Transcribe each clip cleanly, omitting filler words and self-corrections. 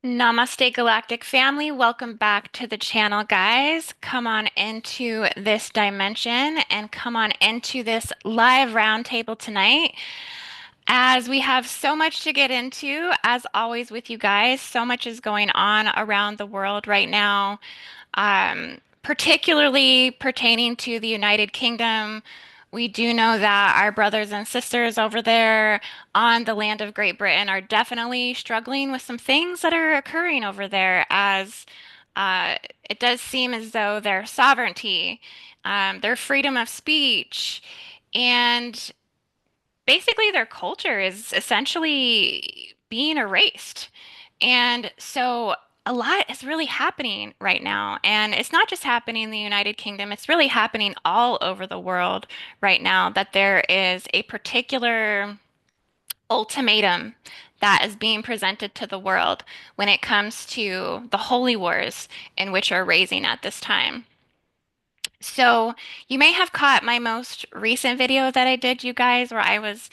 Namaste, Galactic family. Welcome back to the channel, guys. Come on into this dimension and come on into this live roundtable tonight. As we have so much to get into, as always, with you guys, so much is going on around the world right now, particularly pertaining to the United Kingdom. We do know that our brothers and sisters over there on the land of Great Britain are definitely struggling with some things that are occurring over there, as uh, it does seem as though their sovereignty, their freedom of speech, and basically their culture is essentially being erased. And so a lot is really happening right now. And it's not just happening in the United Kingdom, it's really happening all over the world right now that there is a particular ultimatum that is being presented to the world when it comes to the holy wars in which are raising at this time. So you may have caught my most recent video that I did, you guys, where I was,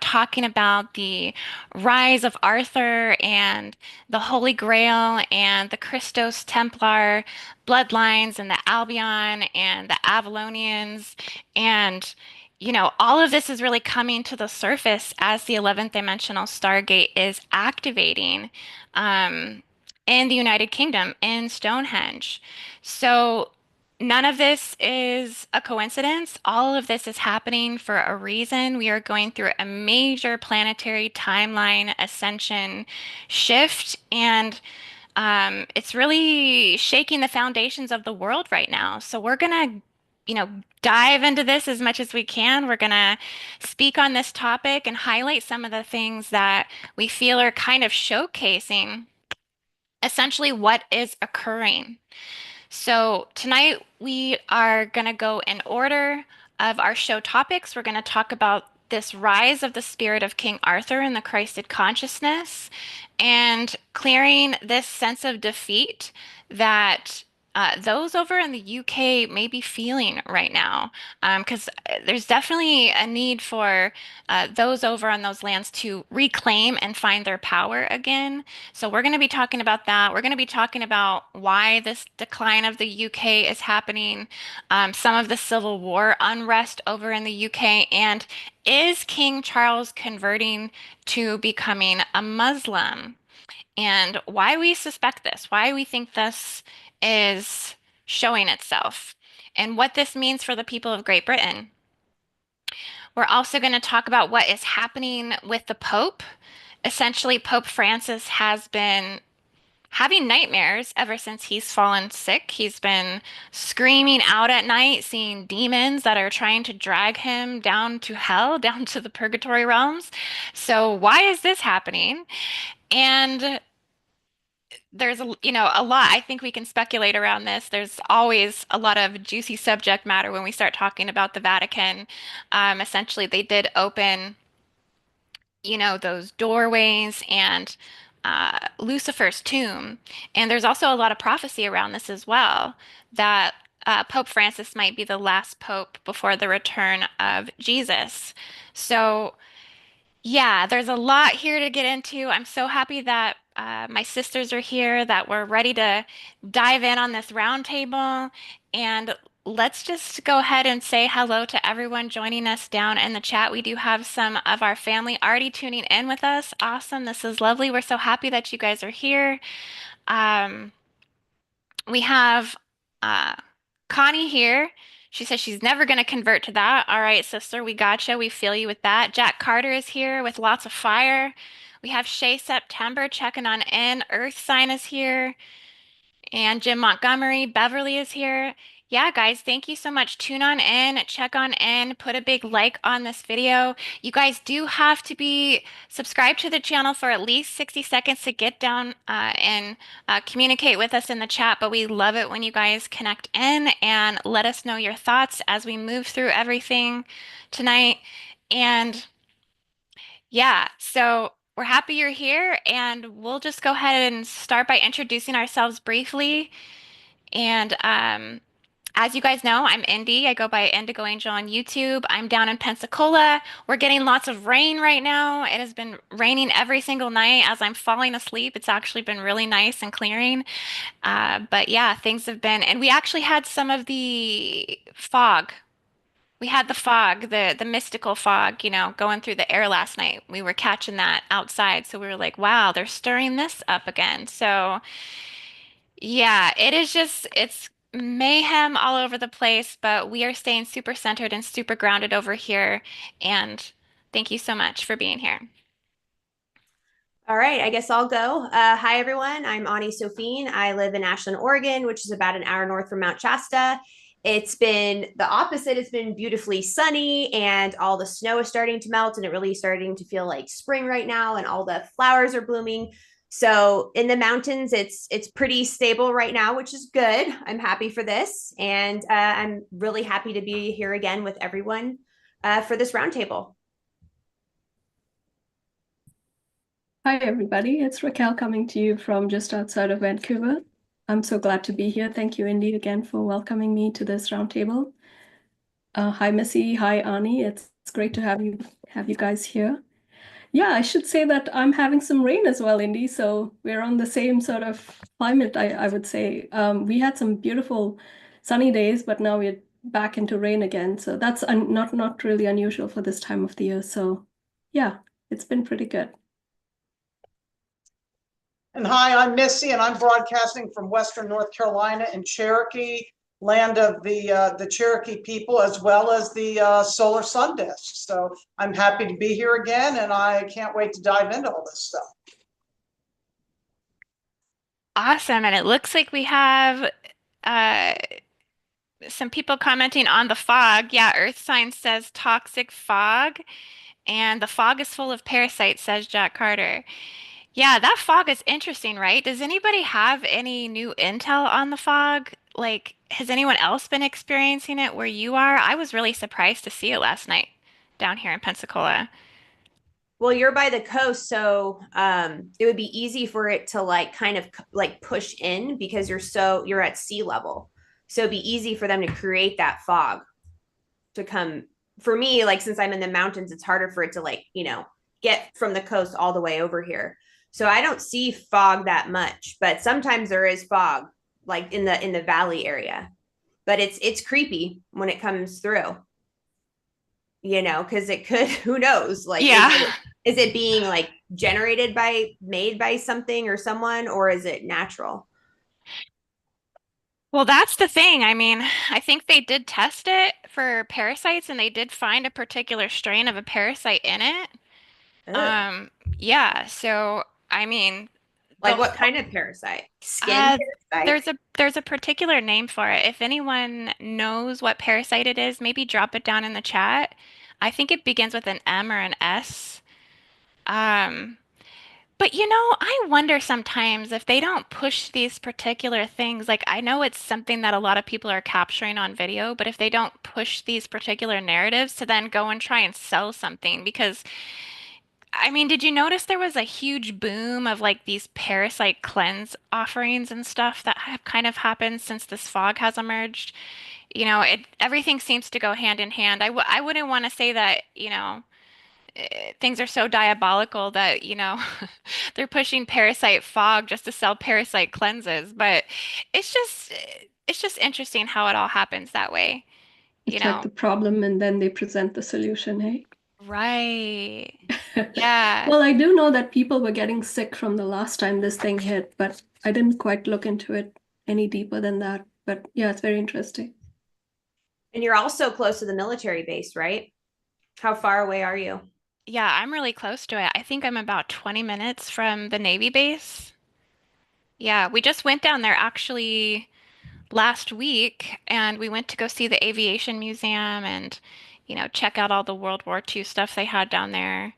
talking about the rise of Arthur and the Holy Grail and the Christos Templar bloodlines and the Albion and the Avalonians. And, all of this is really coming to the surface as the 11th dimensional Stargate is activating in the United Kingdom in Stonehenge. So none of this is a coincidence. All of this is happening for a reason. We are going through a major planetary timeline ascension shift, and it's really shaking the foundations of the world right now. So we're gonna, dive into this as much as we can. We're gonna speak on this topic and highlight some of the things that we feel are kind of showcasing essentially what is occurring. So tonight we are going to go in order of our show topics. We're going to talk about this rise of the spirit of King Arthur in the Christed consciousness and clearing this sense of defeat that those over in the UK may be feeling right now. Because there's definitely a need for those over on those lands to reclaim and find their power again. So we're going to be talking about that. We're going to be talking about why this decline of the UK is happening, some of the Civil War unrest over in the UK, and is King Charles converting to becoming a Muslim? And why we suspect this, why we think this is showing itself, and what this means for the people of Great Britain. We're also going to talk about what is happening with the Pope. Essentially, Pope Francis has been having nightmares ever since he's fallen sick. He's been screaming out at night, seeing demons that are trying to drag him down to hell, down to the purgatory realms. So why is this happening? And there's a lot I think we can speculate around this. There's always a lot of juicy subject matter when we start talking about the Vatican. Essentially, they did open those doorways and Lucifer's tomb. And there's also a lot of prophecy around this as well, that Pope Francis might be the last pope before the return of Jesus. So, yeah, there's a lot here to get into. I'm so happy that my sisters are here, that we're ready to dive in on this roundtable. And let's just go ahead and say hello to everyone joining us down in the chat. We do have some of our family already tuning in with us. Awesome. This is lovely. We're so happy that you guys are here. Um, we have uh, Connie here. She says she's never going to convert to that. All right, sister, we gotcha. We feel you with that. Jack Carter is here with lots of fire. We have Shay September checking on in. Earth Sign is here. And Jim Montgomery, Beverly is here. Yeah, guys, thank you so much. Tune on in, check on in, put a big like on this video. You guys do have to be subscribed to the channel for at least 60 seconds to get down and communicate with us in the chat. But we love it when you guys connect in and let us know your thoughts as we move through everything tonight. And yeah, so we're happy you're here, and we'll just go ahead and start by introducing ourselves briefly. And As you guys know, I'm Indy. I go by IndigoAngel on YouTube. I'm down in Pensacola. We're getting lots of rain right now. It has been raining every single night as I'm falling asleep. It's actually been really nice and clearing. But yeah, things have been, and we actually had some of the fog. We had the fog, the mystical fog, going through the air last night. We were catching that outside, so we were like, wow, they're stirring this up again. So yeah, it's mayhem all over the place, but we are staying super centered and super grounded over here. And thank you so much for being here. All right, I guess I'll go. Hi, everyone. I'm Ani Sophine. I live in Ashland, Oregon, which is about an hour north from Mount Shasta. It's been the opposite. It's been beautifully sunny, and all the snow is starting to melt, and it really starting to feel like spring right now, and all the flowers are blooming. So in the mountains, it's pretty stable right now, which is good. I'm happy for this, and I'm really happy to be here again with everyone for this roundtable. Hi, everybody. It's Raquel coming to you from just outside of Vancouver. I'm so glad to be here. Thank you, Indy, again for welcoming me to this roundtable. Hi, Missy. Hi, Ani. It's great to have you guys here. Yeah, I should say that I'm having some rain as well, Indy. So we're on the same sort of climate, I would say. We had some beautiful sunny days, but now we're back into rain again. So that's not really unusual for this time of the year. So yeah, it's been pretty good. And hi, I'm Missy, and I'm broadcasting from Western North Carolina in Cherokee, land of the Cherokee people, as well as the solar sun disk. So I'm happy to be here again, and I can't wait to dive into all this stuff. Awesome. And it looks like we have uh, some people commenting on the fog. Yeah, Earth Science says toxic fog, and the fog is full of parasites, says Jack Carter. Yeah, that fog is interesting, right? Does anybody have any new intel on the fog? Like, has anyone else been experiencing it where you are? I was really surprised to see it last night down here in Pensacola. Well, you're by the coast, so it would be easy for it to like kind of like push in because you're at sea level. So it'd be easy for them to create that fog to come. For me, like since I'm in the mountains, it's harder for it to like, get from the coast all the way over here. So I don't see fog that much, but sometimes there is fog like in the valley area. But it's creepy when it comes through, because it could, who knows, like Yeah. is it being like made by something or someone, or is it natural? Well, that's the thing. I mean, I think they did test it for parasites and they did find a particular strain of a parasite in it. Ugh. Um, yeah, so I mean, the Like what kind of parasite? Skin Uh, parasite? there's a particular name for it. If anyone knows what parasite it is, maybe drop it down in the chat. I think it begins with an M or an S. Um, but I wonder sometimes if they don't push these particular things, like I know it's something that a lot of people are capturing on video, but if they don't push these particular narratives to then go and try and sell something, because I mean, did you notice there was a huge boom of like these parasite cleanse offerings and stuff that have kind of happened since this fog has emerged? Everything seems to go hand in hand. I wouldn't want to say that, things are so diabolical that, they're pushing parasite fog just to sell parasite cleanses, but it's just it's just interesting how it all happens that way, you It's like know. the problem, and then they present the solution, hey? Right. Yeah. Well, I do know that people were getting sick from the last time this thing hit, but I didn't quite look into it any deeper than that. But yeah, it's very interesting. And you're also close to the military base, right? How far away are you? Yeah, I'm really close to it. I think I'm about 20 minutes from the Navy base. Yeah, we just went down there actually last week and we went to go see the Aviation Museum and, check out all the World War II stuff they had down there.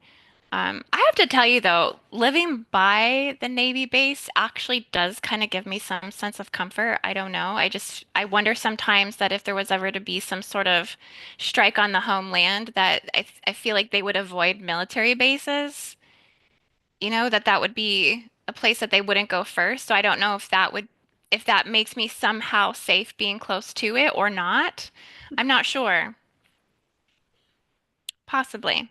I have to tell you though, living by the Navy base actually does kind of give me some sense of comfort. I don't know. I wonder sometimes that if there was ever to be some sort of strike on the homeland, that I feel like they would avoid military bases, that would be a place that they wouldn't go first. So I don't know if that would if that makes me somehow safe being close to it or not. I'm not sure. Possibly.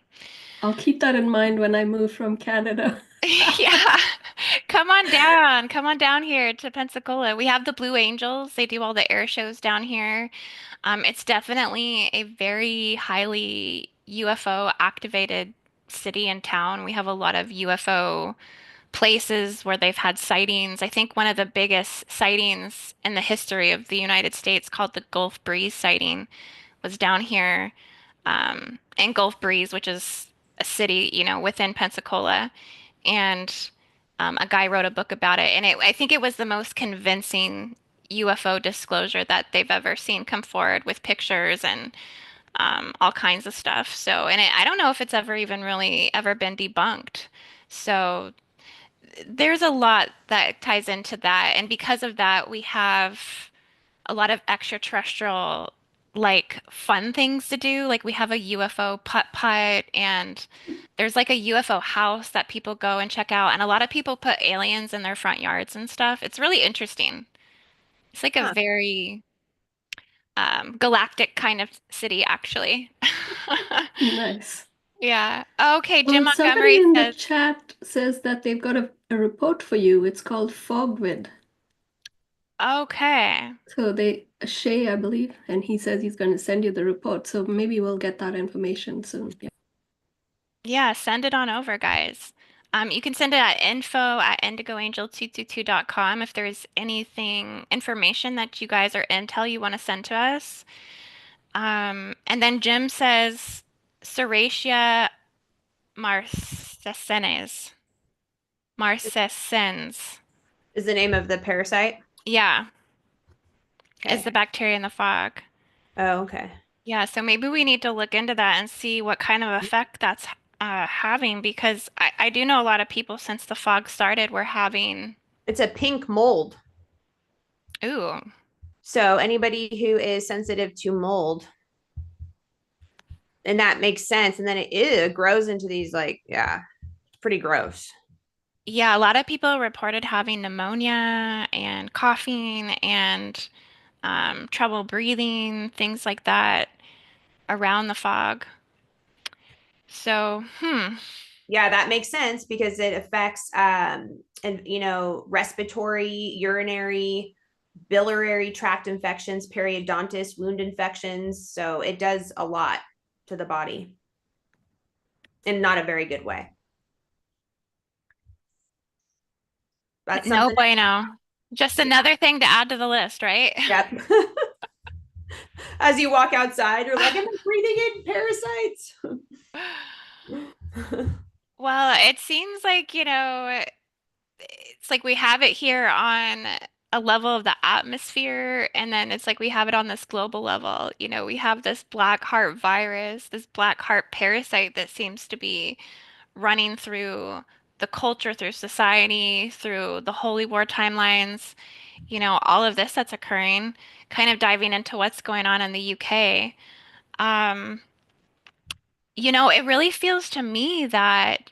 I'll keep that in mind when I move from Canada. Yeah. Come on down. Come on down here to Pensacola. We have the Blue Angels. They do all the air shows down here. It's definitely a very highly UFO activated city and town. We have a lot of UFO places where they've had sightings. I think one of the biggest sightings in the history of the United States, called the Gulf Breeze sighting, was down here in Gulf Breeze, which is a city, within Pensacola. And a guy wrote a book about it. And I think it was the most convincing UFO disclosure that they've ever seen come forward with pictures and all kinds of stuff. So, and I don't know if it's ever even really ever been debunked. So there's a lot that ties into that. And because of that, we have a lot of extraterrestrial like fun things to do. Like we have a UFO putt-putt and there's like a UFO house that people go and check out. And a lot of people put aliens in their front yards and stuff. It's really interesting. It's like a Huh. very galactic kind of city, actually. Nice. Yeah. Okay, Jim Well, somebody Montgomery in the says, chat says that they've got a report for you. It's called Fogvid. okay. So Shay, I believe, and he says he's going to send you the report. So maybe we'll get that information soon. Yeah. Yeah, send it on over, guys. You can send it at info@indigoangel222.com if there's anything, information that you guys are intel you want to send to us. And then Jim says Serratia marcescens. Marcescens. Is the name of the parasite? Yeah, is Okay. the bacteria in the fog. Oh, okay. Yeah, so maybe we need to look into that and see what kind of effect that's having because I do know a lot of people since the fog started were having, It's a pink mold. ooh, So anybody who is sensitive to mold, and that makes sense. And then it grows into these like, yeah, pretty gross. yeah, a lot of people reported having pneumonia and coughing and trouble breathing, things like that around the fog. So, Yeah, that makes sense because it affects and respiratory, urinary, biliary tract infections, periodontist, wound infections. So it does a lot to the body in not a very good way. That's no something. bueno. Just another thing to add to the list, right? Yep. As you walk outside, you're like, am I breathing in parasites? Well, it seems like, it's like we have it here on a level of the atmosphere, and then it's like we have it on this global level. We have this black heart virus, this black heart parasite that seems to be running through the culture, through society, through the holy war timelines, all of this that's occurring, kind of diving into what's going on in the UK. Um, it really feels to me that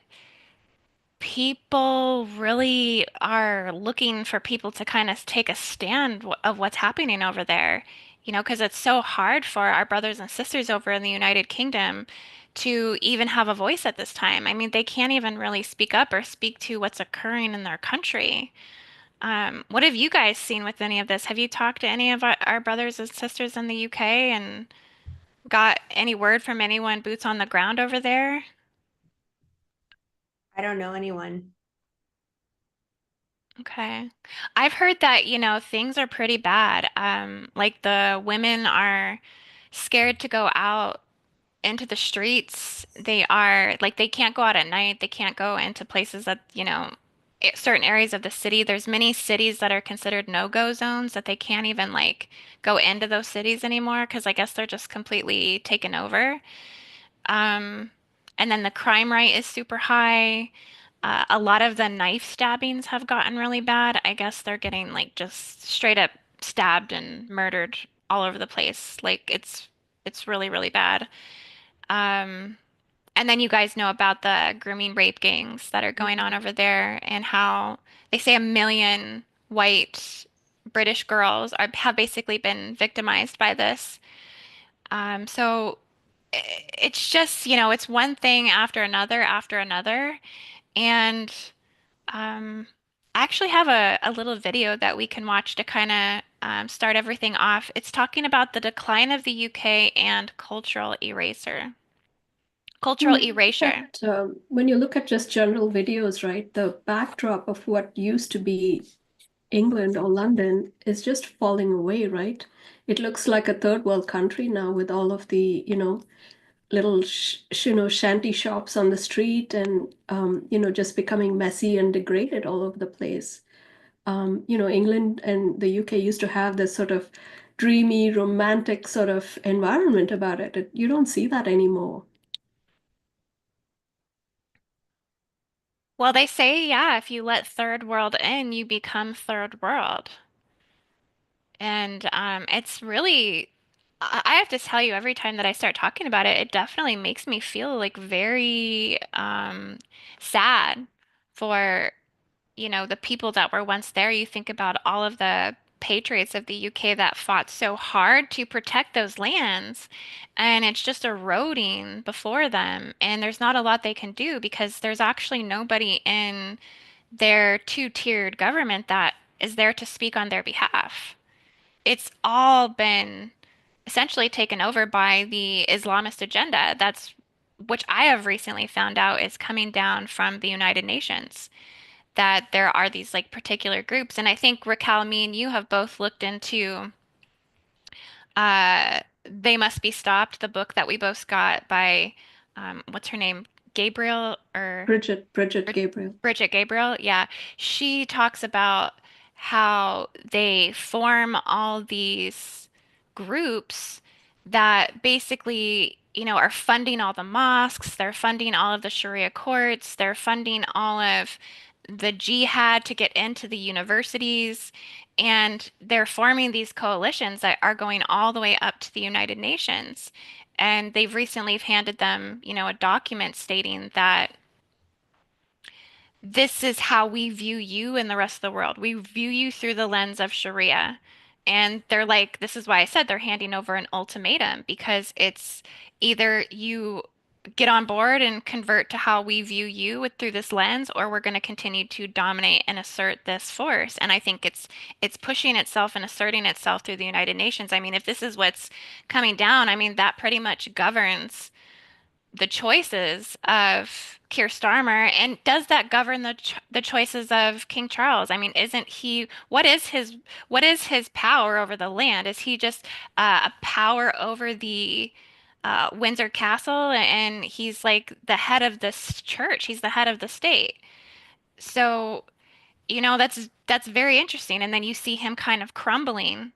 people really are looking for people to kind of take a stand of what's happening over there, because it's so hard for our brothers and sisters over in the United Kingdom to even have a voice at this time. I mean, they can't even really speak up or speak to what's occurring in their country. What have you guys seen with any of this? Have you talked to any of our brothers and sisters in the UK and got any word from anyone boots on the ground over there? I don't know anyone. Okay. I've heard that, things are pretty bad. Like the women are scared to go out into the streets. They are like they can't go out at night. They can't go into places that, certain areas of the city. There's many cities that are considered no-go zones that they can't even like go into those cities anymore because I guess they're just completely taken over. Um, and then the crime rate is super high. A lot of the knife stabbings have gotten really bad. I guess they're getting like just straight up stabbed and murdered all over the place. Like it's really, really bad. Um, and then you guys know about the grooming rape gangs that are going on over there and how they say a million white British girls have basically been victimized by this. So it's just, it's one thing after another. And I actually have a little video that we can watch to kind of start everything off. It's talking about the decline of the UK and cultural erasure. When you look at just general videos, right, the backdrop of what used to be England or London is just falling away, right? It looks like a third world country now with all of the, little, shanty shops on the street and, just becoming messy and degraded all over the place. England and the UK used to have this sort of dreamy, romantic sort of environment about it. You don't see that anymore. Well, they say, yeah, if you let third world in, you become third world. And it's really, I have to tell you, every time that I start talking about it, it definitely makes me feel like very sad for, the people that were once there. You think about all of the patriots of the UK that fought so hard to protect those lands, and it's just eroding before them. And there's not a lot they can do because there's actually nobody in their two-tiered government that is there to speak on their behalf. It's all been essentially taken over by the Islamist agenda. That's which I have recently found out is coming down from the United Nations. That there are these like particular groups, and I think Raquel, me and you have both looked into They Must Be Stopped, the book that we both got by what's her name? Gabriel or Bridget Gabriel. Bridget Gabriel, yeah. She talks about how they form all these groups that basically, are funding all the mosques, they're funding all of the Sharia courts, they're funding all of the jihad to get into the universities, and they're forming these coalitions that are going all the way up to the United Nations. And they've recently handed them, a document stating that this is how we view you and the rest of the world. We view you through the lens of Sharia. And they're like, this is why I said they're handing over an ultimatum because it's either you get on board and convert to how we view you through this lens, or we're going to continue to dominate and assert this force. And I think it's pushing itself and asserting itself through the United Nations. I mean, if this is what's coming down, I mean, that pretty much governs the choices of Keir Starmer, and does that govern the choices of King Charles? I mean, isn't he, what is his power over the land? Is he just a power over the Windsor Castle, and he's like the head of this church? He's the head of the state. So, that's very interesting. And then you see him kind of crumbling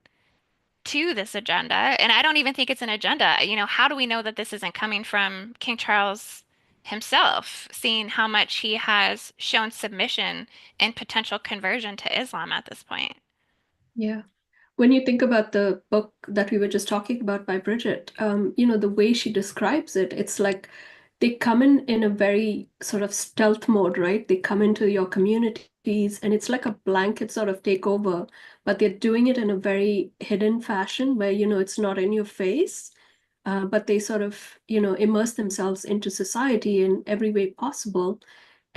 to this agenda. And I don't even think it's an agenda. How do we know that this isn't coming from King Charles himself, seeing how much he has shown submission and potential conversion to Islam at this point? Yeah. When you think about the book that we were just talking about by Bridget, the way she describes it, it's like they come in a very sort of stealth mode, right? They come into your communities and it's like a blanket sort of takeover, but they're doing it in a very hidden fashion where, it's not in your face, but they sort of, immerse themselves into society in every way possible.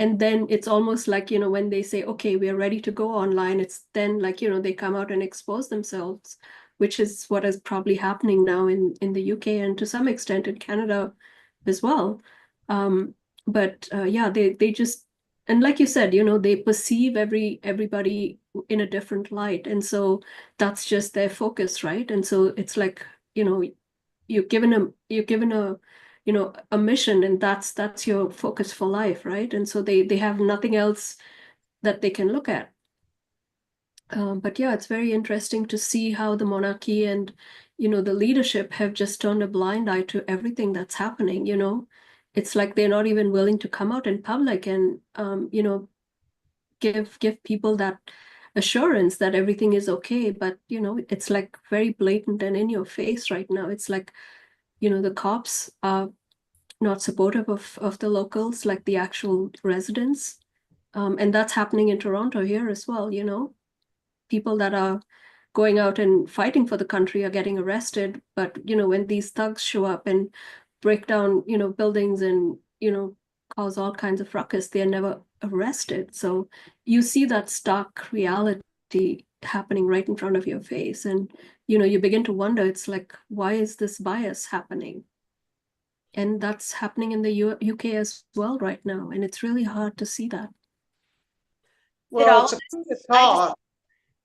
And then it's almost like, when they say, okay, we are ready to go online, it's then like, they come out and expose themselves, which is what is probably happening now in the UK and to some extent in Canada as well. But yeah, they just, and like you said, they perceive everybody in a different light. And so that's just their focus, right? And so it's like, you're given a a mission, and that's your focus for life, right? And so they have nothing else that they can look at. But yeah, it's very interesting to see how the monarchy and the leadership have just turned a blind eye to everything that's happening. It's like they're not even willing to come out in public and give people that assurance that everything is okay. But it's like very blatant and in your face right now. It's like the cops are not supportive of the locals, like the actual residents. And that's happening in Toronto here as well, people that are going out and fighting for the country are getting arrested. But, when these thugs show up and break down, buildings and, cause all kinds of ruckus, they're never arrested. So you see that stark reality happening right in front of your face. And, you begin to wonder, it's like, why is this bias happening? And that's happening in the UK as well right now. And it's really hard to see that. Did Well, all it's of a this, I just, talk.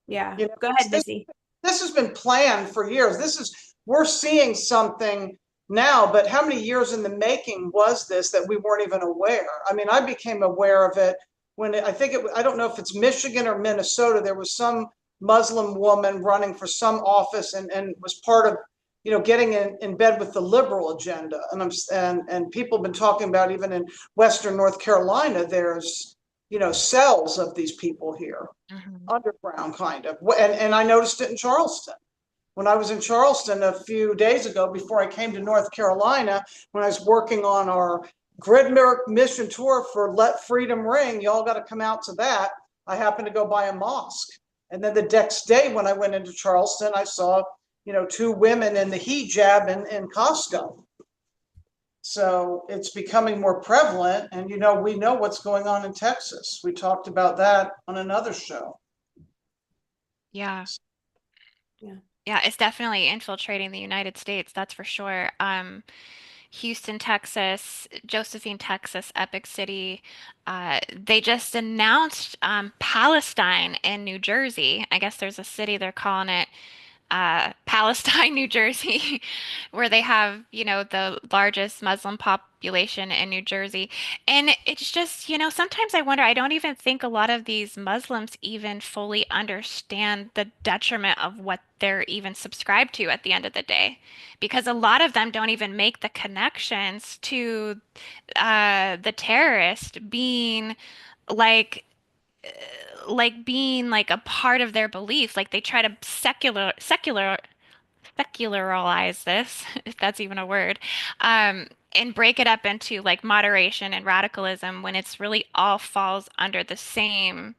yeah, You know, go ahead, this, Missy. this has been planned for years. We're seeing something now, but how many years in the making was this that we weren't even aware? I mean, I became aware of it when I don't know if it's Michigan or Minnesota. There was some Muslim woman running for some office and was part of, getting in bed with the liberal agenda. And people have been talking about, even in Western North Carolina, there's, cells of these people here, Mhm. underground kind of. And I noticed it in Charleston. When I was in Charleston a few days ago, before I came to North Carolina, when I was working on our Gridwork mission tour for Let Freedom Ring, y'all got to come out to that. I happened to go by a mosque. And then the next day when I went into Charleston, I saw, two women in the hijab in Costco. So it's becoming more prevalent. And, we know what's going on in Texas. We talked about that on another show. Yeah. Yeah. Yeah, it's definitely infiltrating the United States, that's for sure. Houston, Texas, Josephine, Texas, Epic City. They just announced Palestine in New Jersey. I guess there's a city they're calling it Palestine, New Jersey, where they have, the largest Muslim population in New Jersey. And it's just, sometimes I wonder, I don't even think a lot of these Muslims even fully understand the detriment of what they're even subscribed to at the end of the day. Because a lot of them don't even make the connections to the terrorist being like being like a part of their belief. Like they try to secularize this, if that's even a word, and break it up into like moderation and radicalism when it's really all falls under the same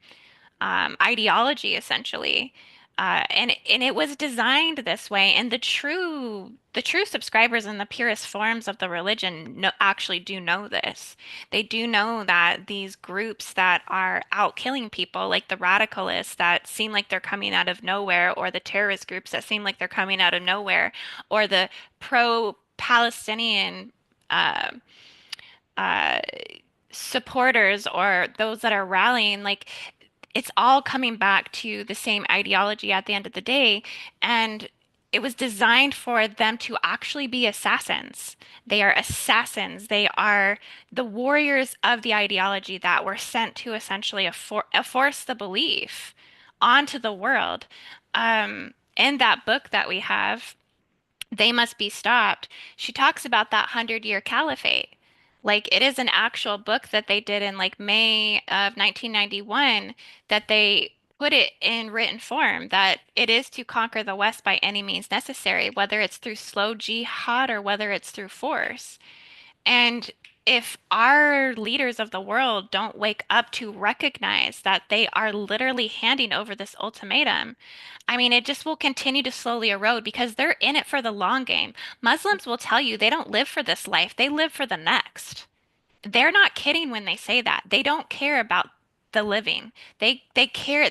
ideology essentially. And it was designed this way, and the true subscribers and the purest forms of the religion actually do know this. They do know that these groups that are out killing people, like the radicalists that seem like they're coming out of nowhere, or the terrorist groups that seem like they're coming out of nowhere, or the pro-Palestinian uh, uh, supporters or those that are rallying, like it's all coming back to the same ideology at the end of the day. And it was designed for them to actually be assassins. They are assassins. They are the warriors of the ideology that were sent to essentially force the belief onto the world. In that book that we have, They Must Be Stopped, she talks about that 100-year caliphate. Like it is an actual book that they did in like May of 1991, that they put it in written form, that it is to conquer the West by any means necessary, whether it's through slow jihad or whether it's through force. And if our leaders of the world don't wake up to recognize that they are literally handing over this ultimatum, I mean, it just will continue to slowly erode because they're in it for the long game. Muslims will tell you they don't live for this life, they live for the next. They're not kidding when they say that. They don't care about the living. They care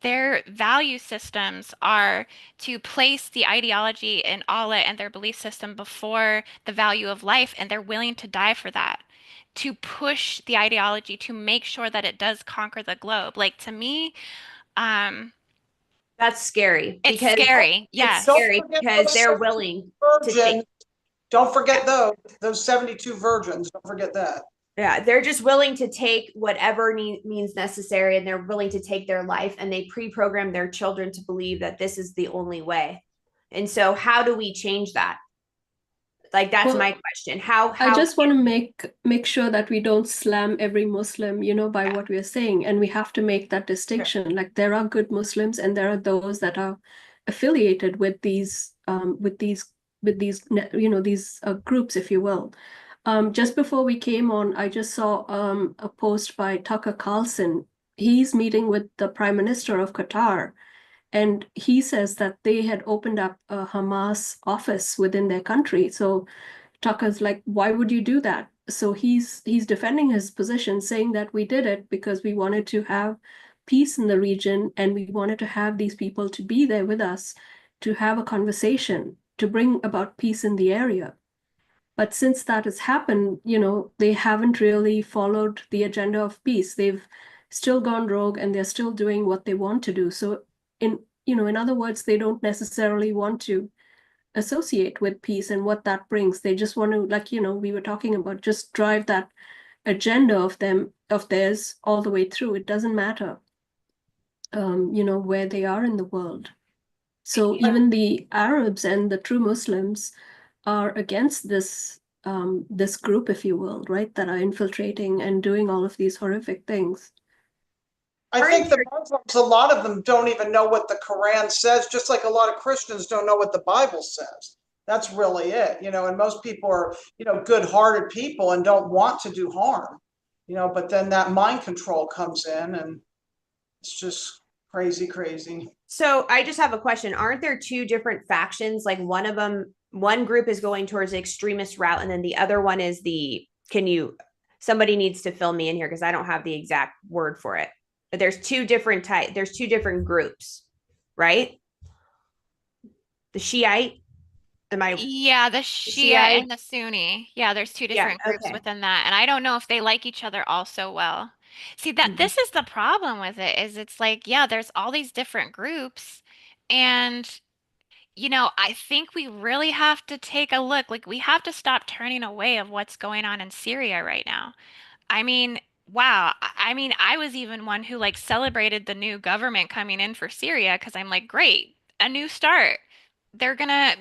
their value systems are to place the ideology in Allah and their belief system before the value of life, and they're willing to die for that. To push the ideology to make sure that it does conquer the globe. Like to me, um, That's scary it's because scary. it's Don't Yes. scary forget because those they're 72 willing to take, virgins. Don't forget those 72 virgins. Don't forget that. yeah, they're just willing to take whatever means necessary, and they're willing to take their life, and they pre-program their children to believe that this is the only way. And so how do we change that? Like that's Well, my question. How I how just want to make sure that we don't slam every Muslim, by yeah, what we're saying, and we have to make that sure. distinction. Like there are good Muslims, and there are those that are affiliated with these groups, if you will. Just before we came on, I just saw a post by Tucker Carlson. He's meeting with the Prime Minister of Qatar, And he says that they had opened up a Hamas office within their country. So Tucker's like, why would you do that? So he's defending his position, saying that we did it because we wanted to have peace in the region and we wanted to have these people to be there with us to have a conversation to bring about peace in the area. But since that has happened, they haven't really followed the agenda of peace. They've still gone rogue and they're still doing what they want to do. So in other words, they don't necessarily want to associate with peace and what that brings. They just want to, like, we were talking about, just drive that agenda of theirs all the way through. It doesn't matter, where they are in the world. So even the Arabs and the true Muslims are against this group, if you will, right, that are infiltrating and doing all of these horrific things. I think the Muslims, a lot of them don't even know what the Quran says, just like a lot of Christians don't know what the Bible says. That's really it, and most people are, good-hearted people and don't want to do harm, but then that mind control comes in and it's just crazy, crazy. So I just have a question. Aren't there two different factions? Like one group is going towards the extremist route, and then the other one is somebody needs to fill me in here because I don't have the exact word for it. But there's two different groups, right? The Shiite, Yeah, the Shia Shiite? and the Sunni. Yeah, there's two Yeah, different groups okay. within that, and I don't know if they like each other all so well. See, that Mhm. this is the problem with it, is it's like, yeah, there's all these different groups, and I think we really have to take a look. Like, we have to stop turning away of what's going on in Syria right now. I mean, wow. I mean, I was even one who like celebrated the new government coming in for Syria because I'm like, great, a new start. They're gonna,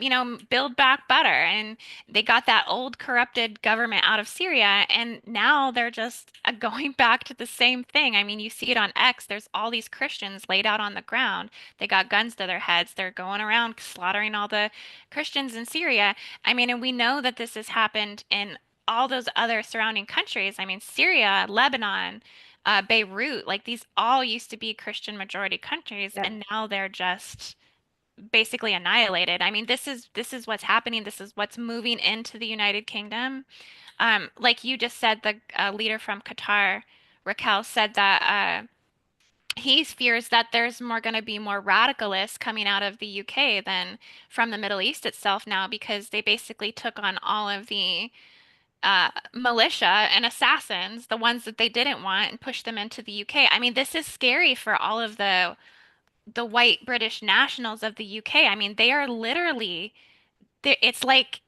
build back better. And they got that old corrupted government out of Syria, and now they're just going back to the same thing. I mean, you see it on X. There's all these Christians laid out on the ground. They got guns to their heads. They're going around slaughtering all the Christians in Syria. I mean, and we know that this has happened in all those other surrounding countries. I mean, Syria, Lebanon, Beirut, like these all used to be Christian majority countries, Yep. and now they're just basically annihilated. I mean, this is what's happening. This is what's moving into the United Kingdom. Like you just said, the leader from Qatar, Raquel, said that he fears that there's more going to be more radicalists coming out of the UK than from the Middle East itself now, because they basically took on all of the militia and assassins, the ones that they didn't want, and pushed them into the UK. I mean, this is scary for all of the white British nationals of the UK. I mean, they are literally it's like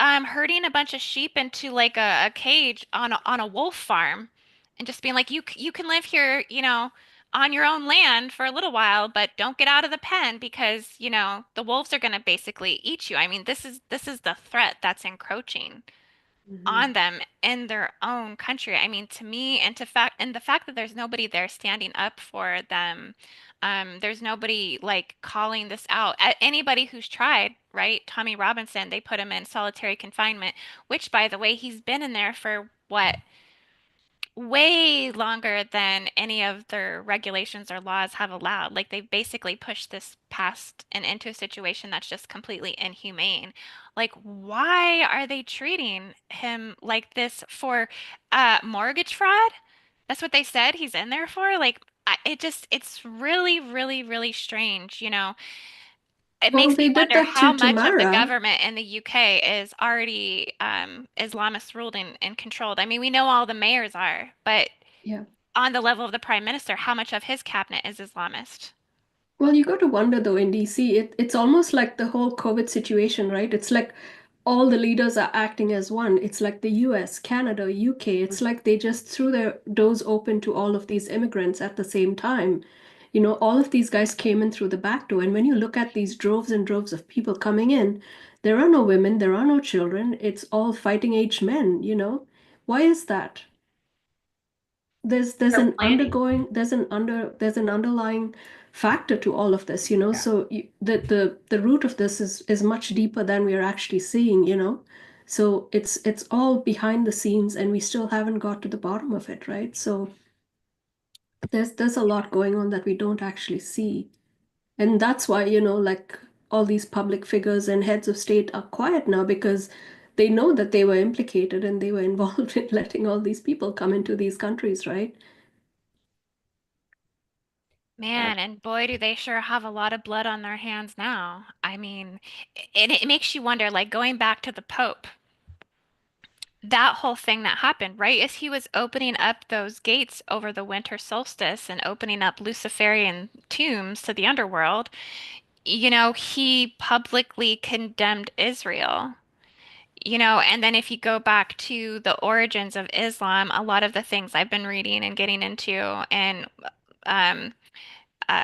herding a bunch of sheep into like a cage on a wolf farm, and just being like, you can live here, on your own land for a little while, but don't get out of the pen because, the wolves are going to basically eat you. I mean, this is the threat that's encroaching Mhm. on them in their own country. I mean, to me, and the fact that there's nobody there standing up for them, there's nobody like calling this out. Anybody who's tried, right? Tommy Robinson, they put him in solitary confinement, which, by the way, he's been in there for what? Way longer than any of their regulations or laws have allowed. Like, they've basically pushed this past and into a situation that's just completely inhumane. Like, why are they treating him like this for mortgage fraud? That's what they said he's in there for. Like, it's really, really, really strange, It Well, makes me they did wonder that how to much of the Tamara. government in the UK is already Islamist ruled and controlled. I mean, we know all the mayors are, but Yeah. on the level of the prime minister, how much of his cabinet is Islamist? Well, you got to wonder though in DC, it's almost like the whole COVID situation, right? It's like all the leaders are acting as one. It's like the US, Canada, UK. It's like they just threw their doors open to all of these immigrants at the same time. All of these guys came in through the back door. And when you look at these droves and droves of people coming in, there are no women, there are no children. It's all fighting age men. Why is that? There's They're an planning. undergoing there's an underlying factor to all of this. Yeah. So the root of this is much deeper than we are actually seeing. So it's all behind the scenes and we still haven't got to the bottom of it, right? So There's a lot going on that we don't actually see. And that's why, like all these public figures and heads of state are quiet now because they know that they were implicated and they were involved in letting all these people come into these countries, right? Man, and boy, do they sure have a lot of blood on their hands now. I mean, it makes you wonder, like going back to the Pope, that whole thing that happened, right? As he was opening up those gates over the winter solstice and opening up Luciferian tombs to the underworld, he publicly condemned Israel. And then if you go back to the origins of Islam, a lot of the things I've been reading and getting into, and um,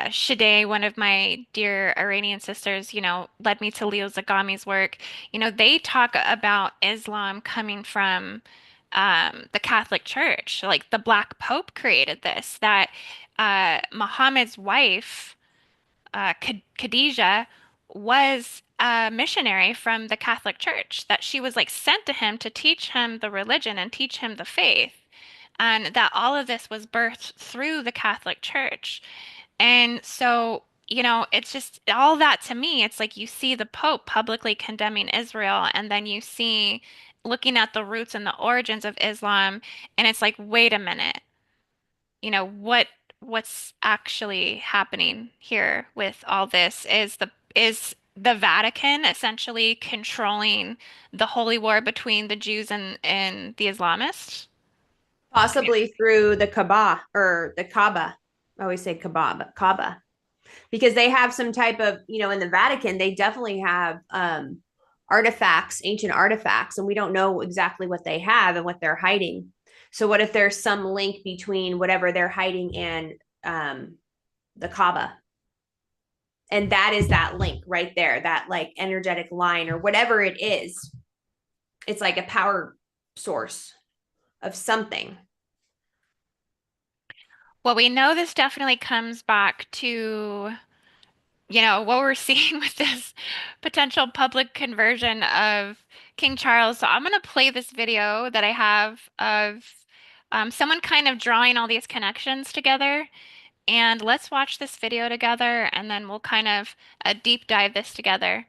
Shade, one of my dear Iranian sisters, led me to Leo Zagami's work. They talk about Islam coming from the Catholic Church. Like the Black Pope created this, that Muhammad's wife, Khadijah, was a missionary from the Catholic Church, that she was like sent to him to teach him the religion and teach him the faith. And that all of this was birthed through the Catholic Church. And so, it's just all that to me. It's like you see the Pope publicly condemning Israel, and then you see looking at the roots and the origins of Islam, and it's like, wait a minute, what's actually happening here with all this? Is the Vatican essentially controlling the holy war between the Jews and the Islamists? Possibly through the Kaaba or the Kaaba. I always say Kaaba, but Kaaba, because they have some type of, in the Vatican, they definitely have artifacts, ancient artifacts, and we don't know exactly what they have and what they're hiding. So, what if there's some link between whatever they're hiding and the Kaaba? And that is that link right there, that like energetic line or whatever it is. It's like a power source of something. Well, we know this definitely comes back to, what we're seeing with this potential public conversion of King Charles. So I'm going to play this video that I have of someone kind of drawing all these connections together. And let's watch this video together, and then we'll kind of deep dive this together.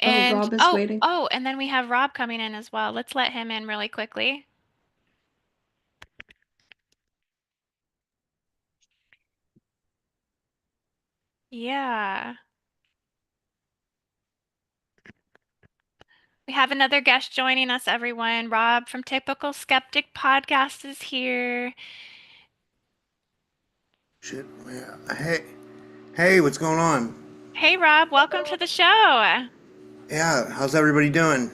Oh, And Rob is oh, waiting. oh, and then we have Rob coming in as well. Let's let him in really quickly. Yeah. We have another guest joining us, everyone. Rob from Typical Skeptic Podcast is here. Shit. Yeah. Hey, what's going on? Hey, Rob, welcome to the show. Yeah, how's everybody doing?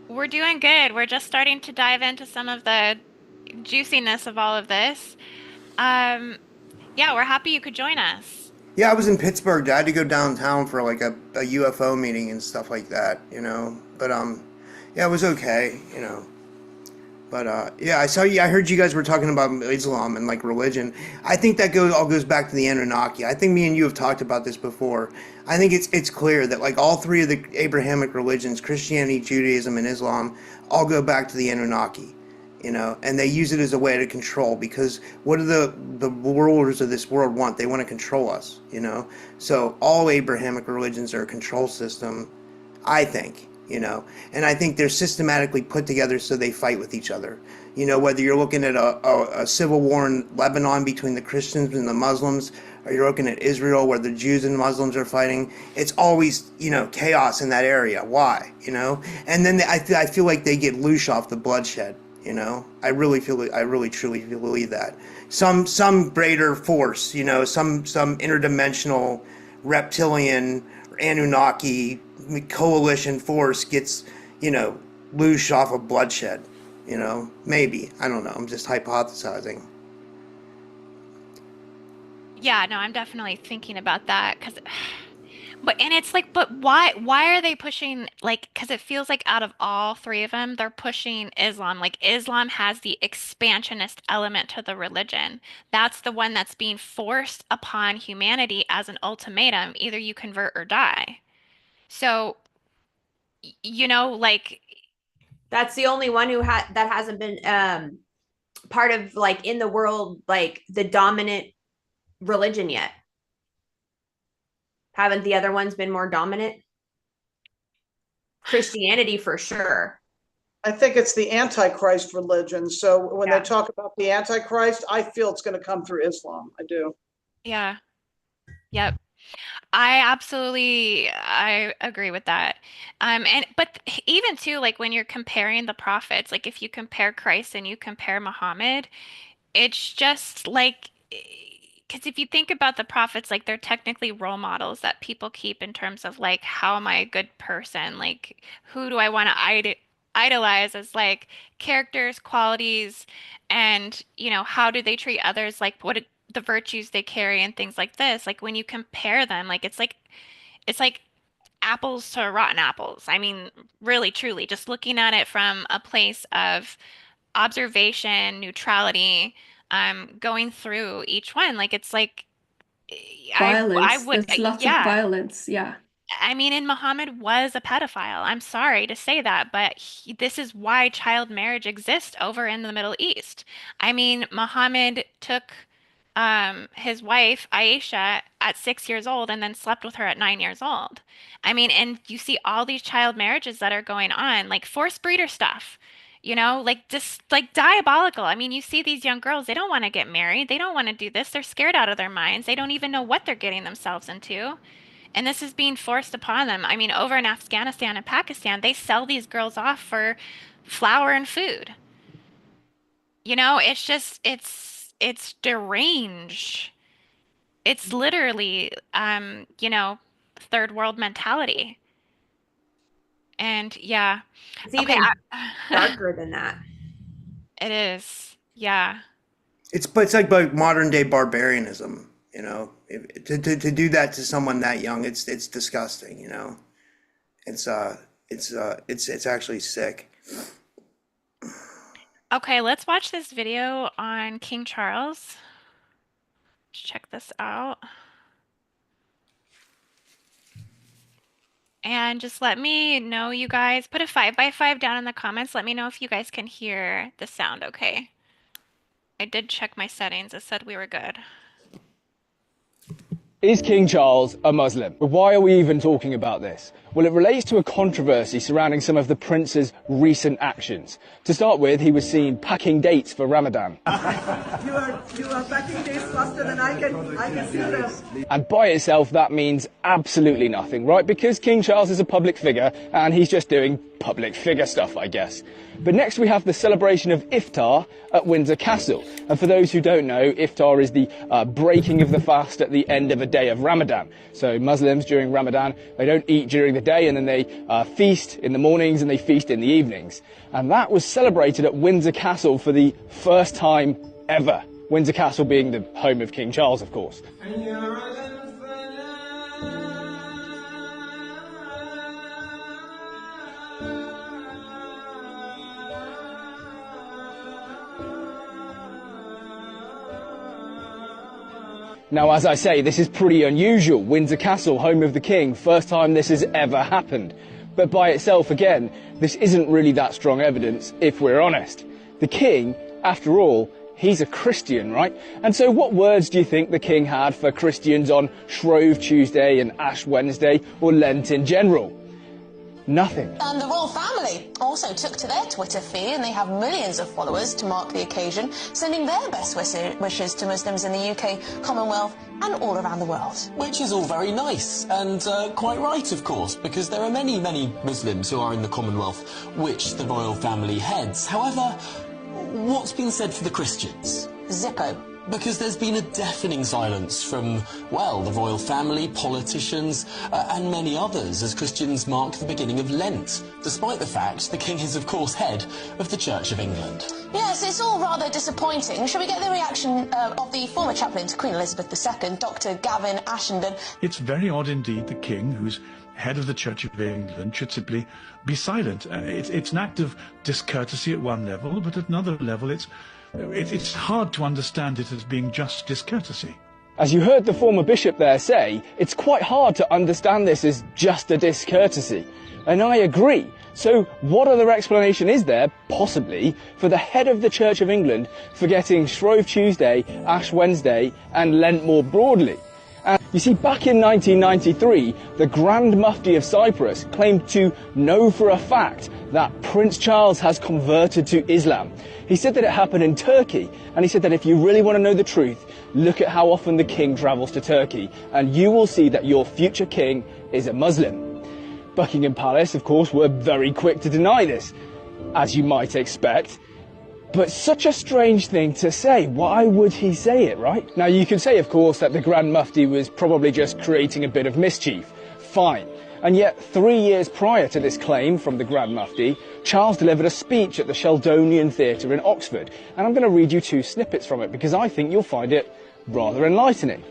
We're doing good. We're just starting to dive into some of the juiciness of all of this. Um, yeah, we're happy you could join us. Yeah, I was in Pittsburgh. I had to go downtown for like a UFO meeting and stuff like that. But yeah, it was okay. But yeah, I heard you guys were talking about Islam and like religion. I think that all goes back to the Anunnaki. I think me and you have talked about this before. I think it's clear that like all three of the Abrahamic religions, Christianity, Judaism, and Islam, all go back to the Anunnaki. And they use it as a way to control, because what do the rulers of this world want? They want to control us. So all Abrahamic religions are a control system, I think. And I think they're systematically put together so they fight with each other. Whether you're looking at a civil war in Lebanon between the Christians and the Muslims, or you're looking at Israel where the Jews and Muslims are fighting, it's always, chaos in that area. Why? And then I feel like they get loose off the bloodshed. I really truly believe that. Some greater force, some interdimensional reptilian or Anunnaki coalition force gets, loose off of bloodshed. Maybe. I don't know. I'm just hypothesizing. Yeah, no, I'm definitely thinking about that because and it's like, but why are they pushing, like, because it feels like out of all three of them, they're pushing Islam. Like Islam has the expansionist element to the religion. That's the one that's being forced upon humanity as an ultimatum. Either you convert or die. So, like, That's the only one who that hasn't been part of like in the world, like the dominant religion yet? Haven't the other ones been more dominant? Christianity for sure. I think it's the Antichrist religion. So when they Yeah. talk about the Antichrist, I feel it's going to come through Islam. I do. Yeah. Yep. I agree with that. And but even too, like when you're comparing the prophets, like if you compare Christ and you compare Muhammad, it's just like, because if you think about the prophets, like they're technically role models that people keep in terms of like, how am I a good person? Like, who do I want to idolize as like characters, qualities, and how do they treat others? Like, the virtues they carry and things like this. Like when you compare them, like it's like apples to rotten apples. I mean, really, truly, just looking at it from a place of observation, neutrality, going through each one. Like it's like I Violence. would, There's lots of yeah. violence. Yeah. I mean, and Muhammad was a pedophile. I'm sorry to say that, but this is why child marriage exists over in the Middle East. I mean, Muhammad took his wife Aisha at 6 years old and then slept with her at 9 years old. I mean, and you see all these child marriages that are going on, like forced breeder stuff, like just like diabolical. I mean, you see these young girls, they don't want to get married. They don't want to do this. They're scared out of their minds. They don't even know what they're getting themselves into. And this is being forced upon them. I mean, over in Afghanistan and Pakistan, they sell these girls off for flour and food. It's just it's deranged. It's literally third world mentality. And yeah. It's Okay, even darker than that. it is. Yeah. But it's like modern day barbarianism, to do that to someone that young, it's disgusting, it's actually sick. Okay, let's watch this video on King Charles. Let's check this out. And just let me know, you guys. Put a 5x5 down in the comments. Let me know if you guys can hear the sound, okay? I did check my settings. It said we were good. Is King Charles a Muslim? But why are we even talking about this? Well, it relates to a controversy surrounding some of the prince's recent actions. To start with, he was seen packing dates for Ramadan. You are packing dates faster than I can see them. And by itself, that means absolutely nothing, right? Because King Charles is a public figure and he's just doing public figure stuff, I guess. But next we have the celebration of Iftar at Windsor Castle. And for those who don't know, Iftar is the breaking of the fast at the end of a day of Ramadan. So Muslims during Ramadan, they don't eat during the day and then they feast in the mornings and they feast in the evenings. And that was celebrated at Windsor Castle for the first time ever. Windsor Castle being the home of King Charles, of course. Now, as I say, this is pretty unusual. Windsor Castle, home of the king, first time this has ever happened. But by itself, again, this isn't really that strong evidence, if we're honest. The king, after all, he's a Christian, right? And so what words do you think the king had for Christians on Shrove Tuesday and Ash Wednesday, or Lent in general? Nothing. And the royal family also took to their Twitter feed, and they have millions of followers to mark the occasion, sending their best wishes to Muslims in the UK, Commonwealth and all around the world. Which is all very nice, and quite right, of course, because there are many, many Muslims who are in the Commonwealth which the royal family heads. However, what's been said for the Christians? Zippo. Because there's been a deafening silence from, well, the royal family, politicians, and many others as Christians mark the beginning of Lent, despite the fact the king is, of course, head of the Church of England. Yes, it's all rather disappointing. Shall we get the reaction of the former chaplain to Queen Elizabeth II, Dr. Gavin Ashenden? It's very odd indeed the king, who's head of the Church of England, should simply be silent. It's an act of discourtesy at one level, but at another level it's hard to understand it as being just discourtesy. As you heard the former bishop there say, it's quite hard to understand this as just a discourtesy. And I agree. So what other explanation is there, possibly, for the head of the Church of England forgetting Shrove Tuesday, Ash Wednesday and Lent more broadly? And you see, back in 1993, the Grand Mufti of Cyprus claimed to know for a fact that Prince Charles has converted to Islam. He said that it happened in Turkey, and he said that if you really want to know the truth, look at how often the king travels to Turkey, and you will see that your future king is a Muslim. Buckingham Palace, of course, were very quick to deny this, as you might expect. But such a strange thing to say. Why would he say it, right? Now, you can say, of course, that the Grand Mufti was probably just creating a bit of mischief. Fine. And yet, 3 years prior to this claim from the Grand Mufti, Charles delivered a speech at the Sheldonian Theatre in Oxford. And I'm going to read you 2 snippets from it because I think you'll find it rather enlightening.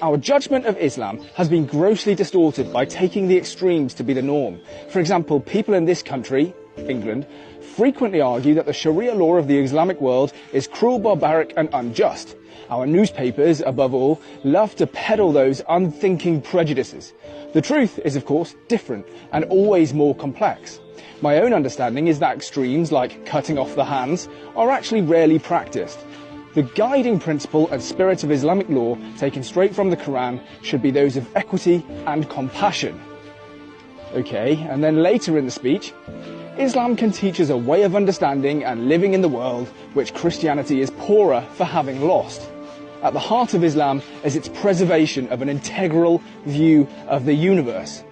Our judgment of Islam has been grossly distorted by taking the extremes to be the norm. For example, people in this country, England, frequently argue that the Sharia law of the Islamic world is cruel, barbaric and unjust. Our newspapers, above all, love to peddle those unthinking prejudices. The truth is, of course, different and always more complex. My own understanding is that extremes like cutting off the hands are actually rarely practiced. The guiding principle and spirit of Islamic law, taken straight from the Quran, should be those of equity and compassion. Okay, and then later in the speech, Islam can teach us a way of understanding and living in the world which Christianity is poorer for having lost. At the heart of Islam is its preservation of an integral view of the universe.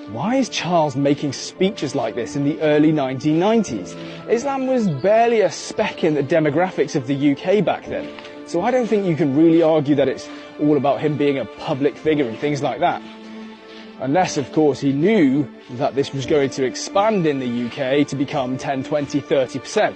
Why is Charles making speeches like this in the early 1990s? Islam was barely a speck in the demographics of the UK back then, so I don't think you can really argue that it's all about him being a public figure and things like that. Unless, of course, he knew that this was going to expand in the UK to become 10, 20, 30%.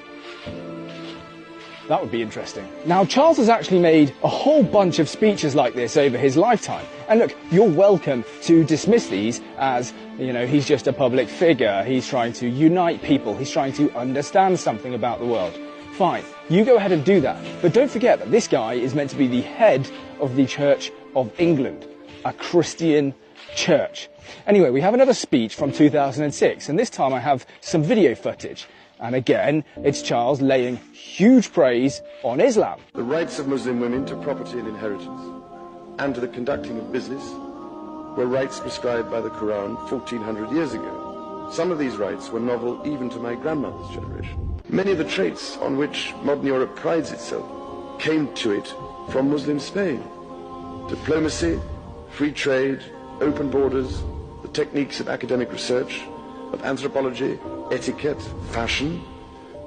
That would be interesting. Now, Charles has actually made a whole bunch of speeches like this over his lifetime. And look, you're welcome to dismiss these as, you know, he's just a public figure, he's trying to unite people, he's trying to understand something about the world. Fine, you go ahead and do that. But don't forget that this guy is meant to be the head of the Church of England, a Christian church. Anyway, we have another speech from 2006, and this time I have some video footage. And again, it's Charles laying huge praise on Islam. The rights of Muslim women to property and inheritance, and to the conducting of business, were rights prescribed by the Quran 1400 years ago. Some of these rights were novel even to my grandmother's generation. Many of the traits on which modern Europe prides itself came to it from Muslim Spain. Diplomacy, free trade, open borders, the techniques of academic research, of anthropology, etiquette, fashion,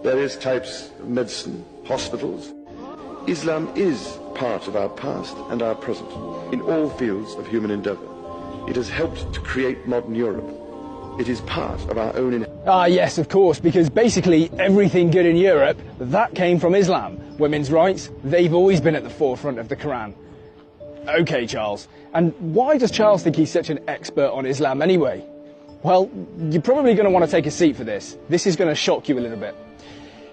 various types of medicine, hospitals. Islam is part of our past and our present in all fields of human endeavor. It has helped to create modern Europe. It is part of our own... Yes, of course, because basically everything good in Europe, that came from Islam. Women's rights, they've always been at the forefront of the Quran. Okay, Charles. And why does Charles think he's such an expert on Islam anyway? Well, you're probably going to want to take a seat for this. This is going to shock you a little bit.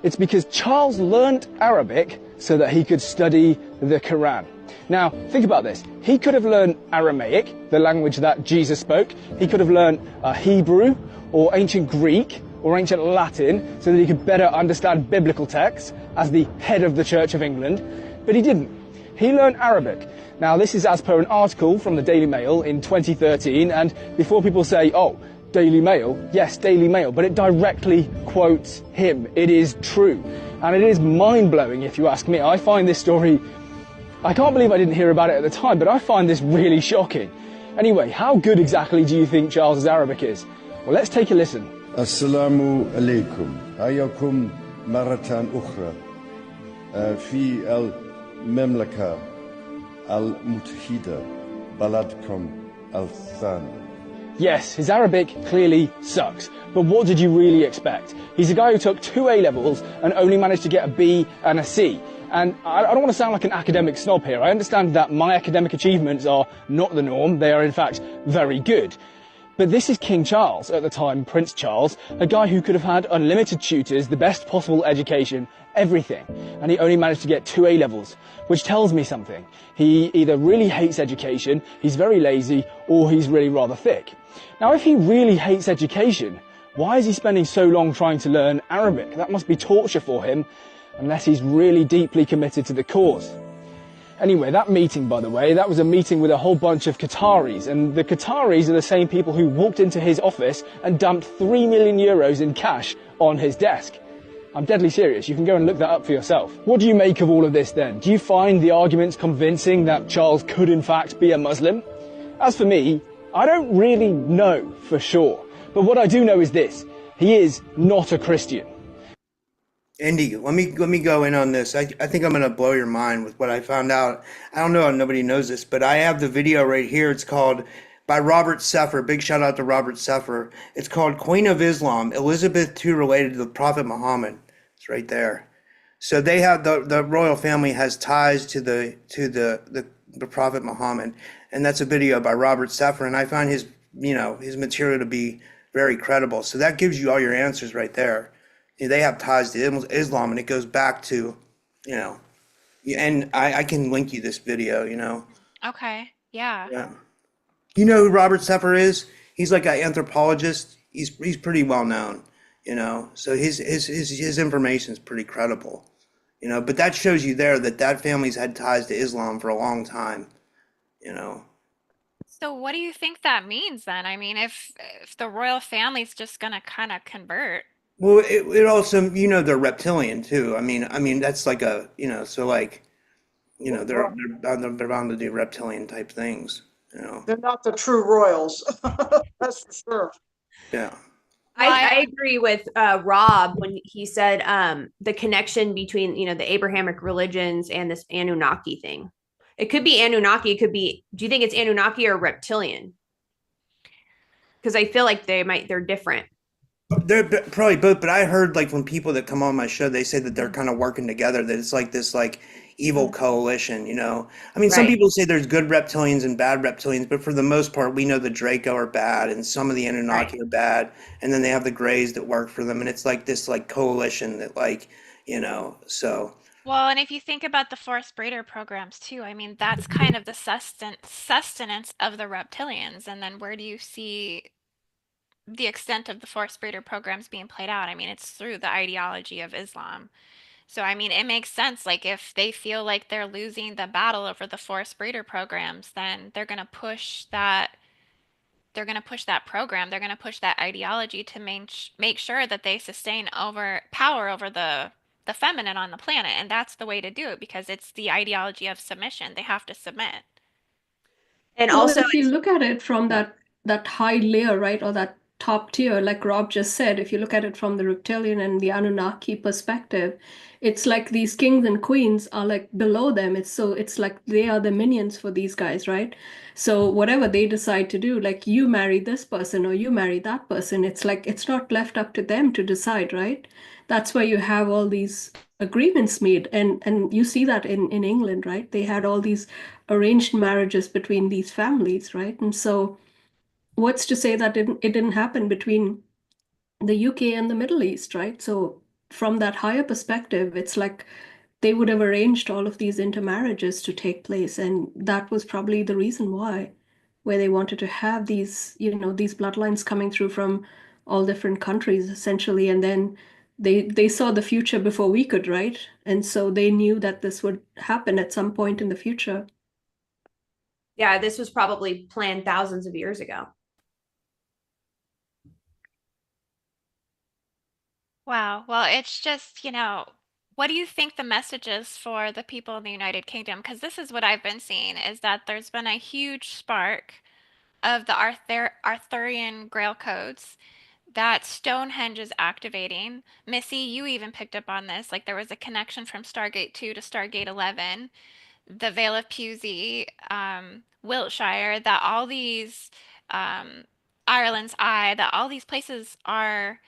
It's because Charles learnt Arabic so that he could study the Quran. Now, think about this. He could have learned Aramaic, the language that Jesus spoke. He could have learned Hebrew or ancient Greek or ancient Latin so that he could better understand biblical texts as the head of the Church of England. But he didn't. He learned Arabic. Now, this is as per an article from the Daily Mail in 2013. And before people say, oh, Daily Mail, yes, Daily Mail, but it directly quotes him. It is true. And it is mind-blowing if you ask me. I find this story, I can't believe I didn't hear about it at the time, but I find this really shocking. Anyway, how good exactly do you think Charles's Arabic is? Well, let's take a listen. Assalamu alaikum. Hayakum maratan ukhra. Fi al-Memlaka al-Mutahida baladkum al-Thani. Yes, his Arabic clearly sucks, but what did you really expect? He's a guy who took 2 A-levels and only managed to get a B and a C. And I don't want to sound like an academic snob here. I understand that my academic achievements are not the norm. They are, in fact, very good. But this is King Charles, at the time Prince Charles, a guy who could have had unlimited tutors, the best possible education everything, and he only managed to get 2 A levels, which tells me something. He either really hates education, he's very lazy, or he's really rather thick. Now, if he really hates education, why is he spending so long trying to learn Arabic? That must be torture for him, unless he's really deeply committed to the cause. Anyway, that meeting, by the way, that was a meeting with a whole bunch of Qataris, and the Qataris are the same people who walked into his office and dumped 3 million euros in cash on his desk. I'm deadly serious. You can go and look that up for yourself. What do you make of all of this then? Do you find the arguments convincing that Charles could in fact be a Muslim? As for me, I don't really know for sure. But what I do know is this: he is not a Christian. Indy, let me go in on this. I think I'm gonna blow your mind with what I found out. I don't know if nobody knows this, but I have the video right here. It's called by Robert Sefer. Big shout out to Robert Sefer. It's called Queen of Islam, Elizabeth II related to the Prophet Muhammad. It's right there. So they have the royal family has ties to the Prophet Muhammad, and that's a video by Robert Sefer. And I find his material to be very credible. So that gives you all your answers right there. They have ties to Islam, and it goes back to, and I can link you this video, Okay. Yeah. Yeah. You know who Robert Sefer is? He's like an anthropologist. He's pretty well known, so his information is pretty credible, but that shows you there that family's had ties to Islam for a long time, you know. So what do you think that means then? I mean, if the royal family's just gonna kind of convert. Well, it also, they're reptilian too. I mean that's like so like, they're bound to do reptilian type things. They're not the true royals. That's for sure. Yeah. I agree with Rob when he said the connection between the Abrahamic religions and this Anunnaki thing. It could be Anunnaki. It could be. Do you think it's Anunnaki or reptilian? Because I feel like they're different. They're probably both, but I heard like when people that come on my show, they say that they're kind of working together, that it's like this like evil coalition. I mean, some Right. people say there's good reptilians and bad reptilians, but for the most part, we know the Draco are bad and some of the Anunnaki Right. are bad, and then they have the Greys that work for them, and it's like this like coalition that so Well, and if you think about the forest breeder programs too, I mean, that's kind of the sustenance of the reptilians. And then where do you see the extent of the forest breeder programs being played out? I mean, it's through the ideology of Islam. So, I mean, it makes sense. Like, if they feel like they're losing the battle over the forest breeder programs, then they're going to push that. They're going to push that program. They're going to push that ideology to make sure that they sustain over power over the feminine on the planet. And that's the way to do it because it's the ideology of submission. They have to submit. And Well, also, if you look at it from that high layer, right, or that top tier, like Rob just said, if you look at it from the reptilian and the Anunnaki perspective, it's like these kings and queens are like below them. It's like they are the minions for these guys, right? So whatever they decide to do, like you marry this person or you marry that person, it's like it's not left up to them to decide, right? That's why you have all these agreements made, and you see that in England, right? They had all these arranged marriages between these families, right? And so, what's to say that it didn't happen between the UK and the Middle East, right? So, from that higher perspective, it's like they would have arranged all of these intermarriages to take place, and that was probably the reason why, where they wanted to have these bloodlines coming through from all different countries, essentially, and then they saw the future before we could, right? And so they knew that this would happen at some point in the future. yeah, this was probably planned thousands of years ago. Wow. Well, it's just, what do you think the message is for the people in the United Kingdom? Because this is what I've been seeing is that there's been a huge spark of the Arthurian Grail codes that Stonehenge is activating. Missy, you even picked up on this. Like there was a connection from Stargate 2 to Stargate 11, the Vale of Pewsey, Wiltshire, that all these, Ireland's Eye, that all these places are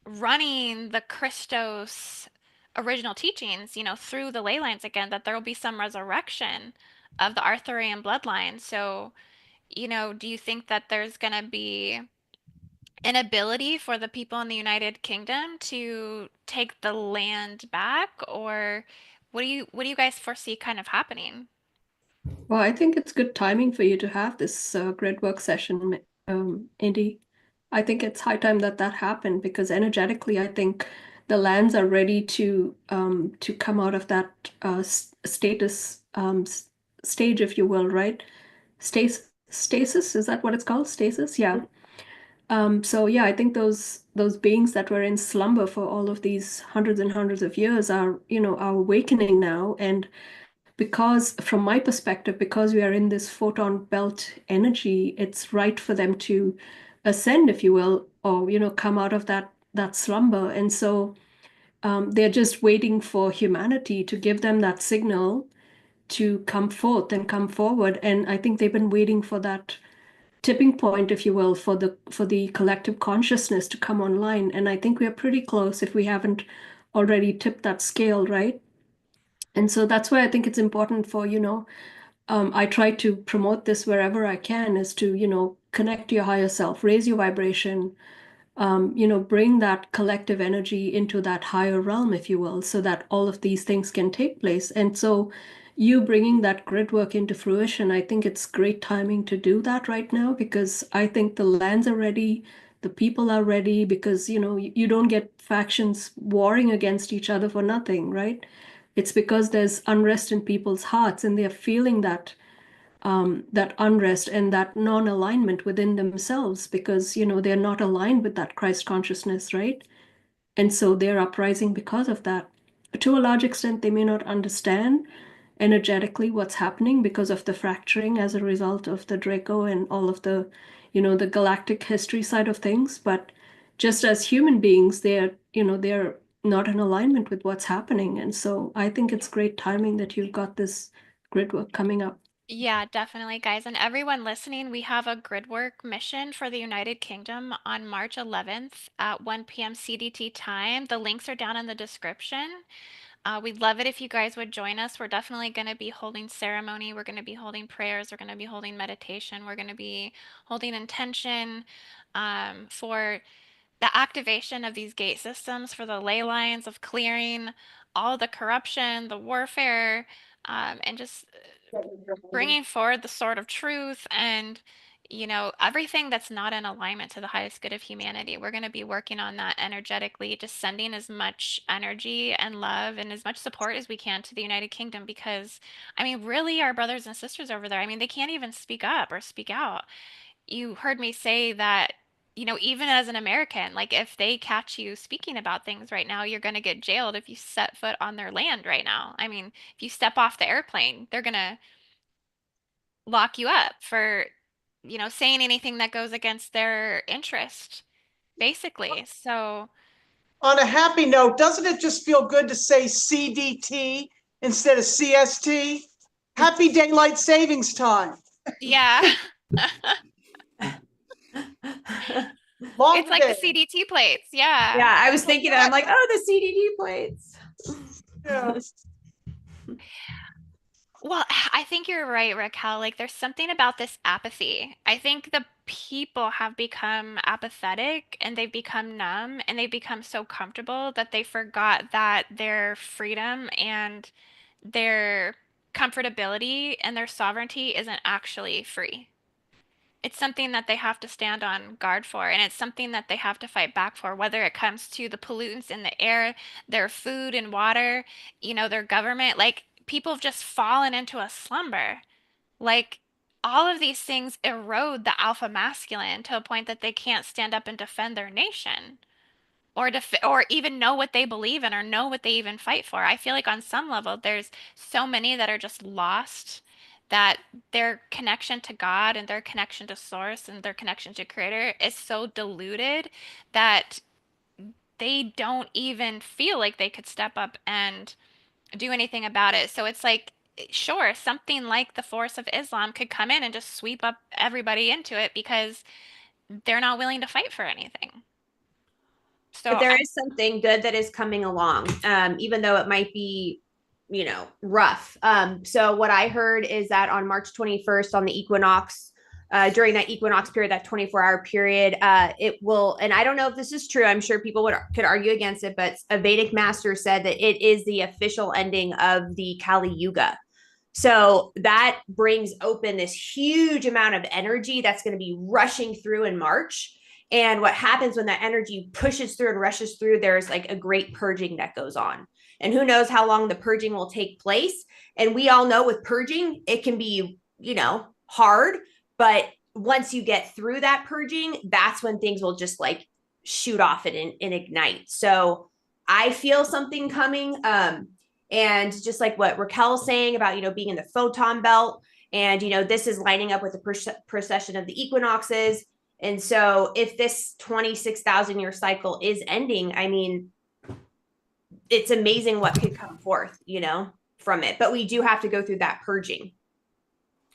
running the Christos original teachings, through the ley lines again, that there will be some resurrection of the Arthurian bloodline. So, do you think that there's going to be an ability for the people in the United Kingdom to take the land back, or what do you guys foresee kind of happening? Well, I think it's good timing for you to have this Gridwork session, Indy. I think it's high time that that happened because energetically, I think the lands are ready to come out of that status stage, if you will, right? Stasis, is that what it's called? Stasis, yeah. So yeah, I think those beings that were in slumber for all of these hundreds and hundreds of years are, are awakening now. And because from my perspective, because we are in this photon belt energy, it's right for them to ascend, if you will, or come out of that slumber. And so they're just waiting for humanity to give them that signal to come forth and come forward. And I think they've been waiting for that tipping point, if you will, for the collective consciousness to come online. And I think we are pretty close if we haven't already tipped that scale, right? And so that's why I think it's important for, I try to promote this wherever I can is to, connect to your higher self, raise your vibration, bring that collective energy into that higher realm, if you will, so that all of these things can take place. And so you bringing that grid work into fruition, I think it's great timing to do that right now because I think the lands are ready, the people are ready because, you don't get factions warring against each other for nothing, right? It's because there's unrest in people's hearts and they're feeling that unrest and that non-alignment within themselves because they're not aligned with that Christ consciousness, right? And so they're uprising because of that. To a large extent, they may not understand energetically what's happening because of the fracturing as a result of the Draco and all of the galactic history side of things. But just as human beings, they're not in alignment with what's happening. And so I think it's great timing that you've got this grid work coming up. Yeah, definitely, guys. And everyone listening, we have a Gridwork mission for the United Kingdom on March 11th at 1 p.m. CDT time. The links are down in the description. We'd love it if you guys would join us. We're definitely going to be holding ceremony. We're going to be holding prayers. We're going to be holding meditation. We're going to be holding intention for the activation of these gate systems, for the ley lines of clearing all the corruption, the warfare, and just bringing forward the sword of truth and everything that's not in alignment to the highest good of humanity. We're going to be working on that energetically, just sending as much energy and love and as much support as we can to the United Kingdom because I mean really our brothers and sisters over there, I mean they can't even speak up or speak out. You heard me say that even as an American, like if they catch you speaking about things right now, you're going to get jailed if you set foot on their land right now. I mean, if you step off the airplane, they're going to lock you up for, saying anything that goes against their interest, basically. So, On a happy note, doesn't it just feel good to say CDT instead of CST? Happy Daylight Savings Time. yeah, it's Longer like the day. CDT plates. Yeah. Yeah, I was thinking that. I'm like, oh, the CDD plates. Yeah. Well, I think you're right, Raquel. Like, there's something about this apathy. I think the people have become apathetic and they've become numb and they've become so comfortable that they forgot that their freedom and their comfortability and their sovereignty isn't actually free. It's something that they have to stand on guard for, and it's something that they have to fight back for, whether it comes to the pollutants in the air, their food and water, their government. Like, people have just fallen into a slumber. Like, all of these things erode the alpha masculine to a point that they can't stand up and defend their nation or even know what they believe in or know what they even fight for. I feel like on some level there's so many that are just lost that their connection to God and their connection to source and their connection to creator is so diluted that they don't even feel like they could step up and do anything about it. So it's like, sure, something like the force of Islam could come in and just sweep up everybody into it because they're not willing to fight for anything. So But there I, is something good that is coming along, even though it might be, rough. So what I heard is that on March 21st on the equinox, during that equinox period, that 24-hour period, it will, and I don't know if this is true, I'm sure people could argue against it, but a Vedic master said that it is the official ending of the Kali Yuga. So that brings open this huge amount of energy that's going to be rushing through in March. And what happens when that energy pushes through and rushes through, there's like a great purging that goes on. And who knows how long the purging will take place. And we all know with purging, it can be, hard. But once you get through that purging, that's when things will just like shoot off and ignite. So I feel something coming. And just like what Raquel's saying about, being in the photon belt, and, this is lining up with the precession of the equinoxes. And so if this 26,000 year cycle is ending, I mean, it's amazing what could come forth, from it. But we do have to go through that purging.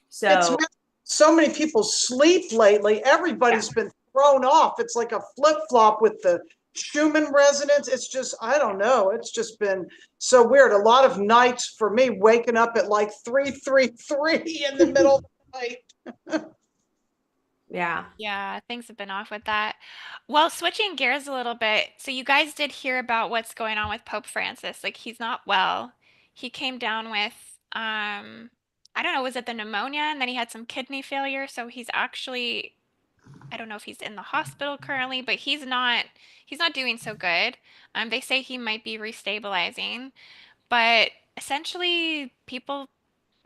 So many people sleep lately. Everybody's been thrown off. It's like a flip-flop with the Schumann resonance. It's just, I don't know. It's just been so weird. A lot of nights for me waking up at like 3:33 in the middle of the night. Yeah, things have been off with that. Well, switching gears a little bit. So you guys did hear about what's going on with Pope Francis. Like he's not well. He came down with I don't know, was it the pneumonia and then he had some kidney failure, so he's actually I don't know if he's in the hospital currently, but he's not doing so good. They say he might be restabilizing, but essentially people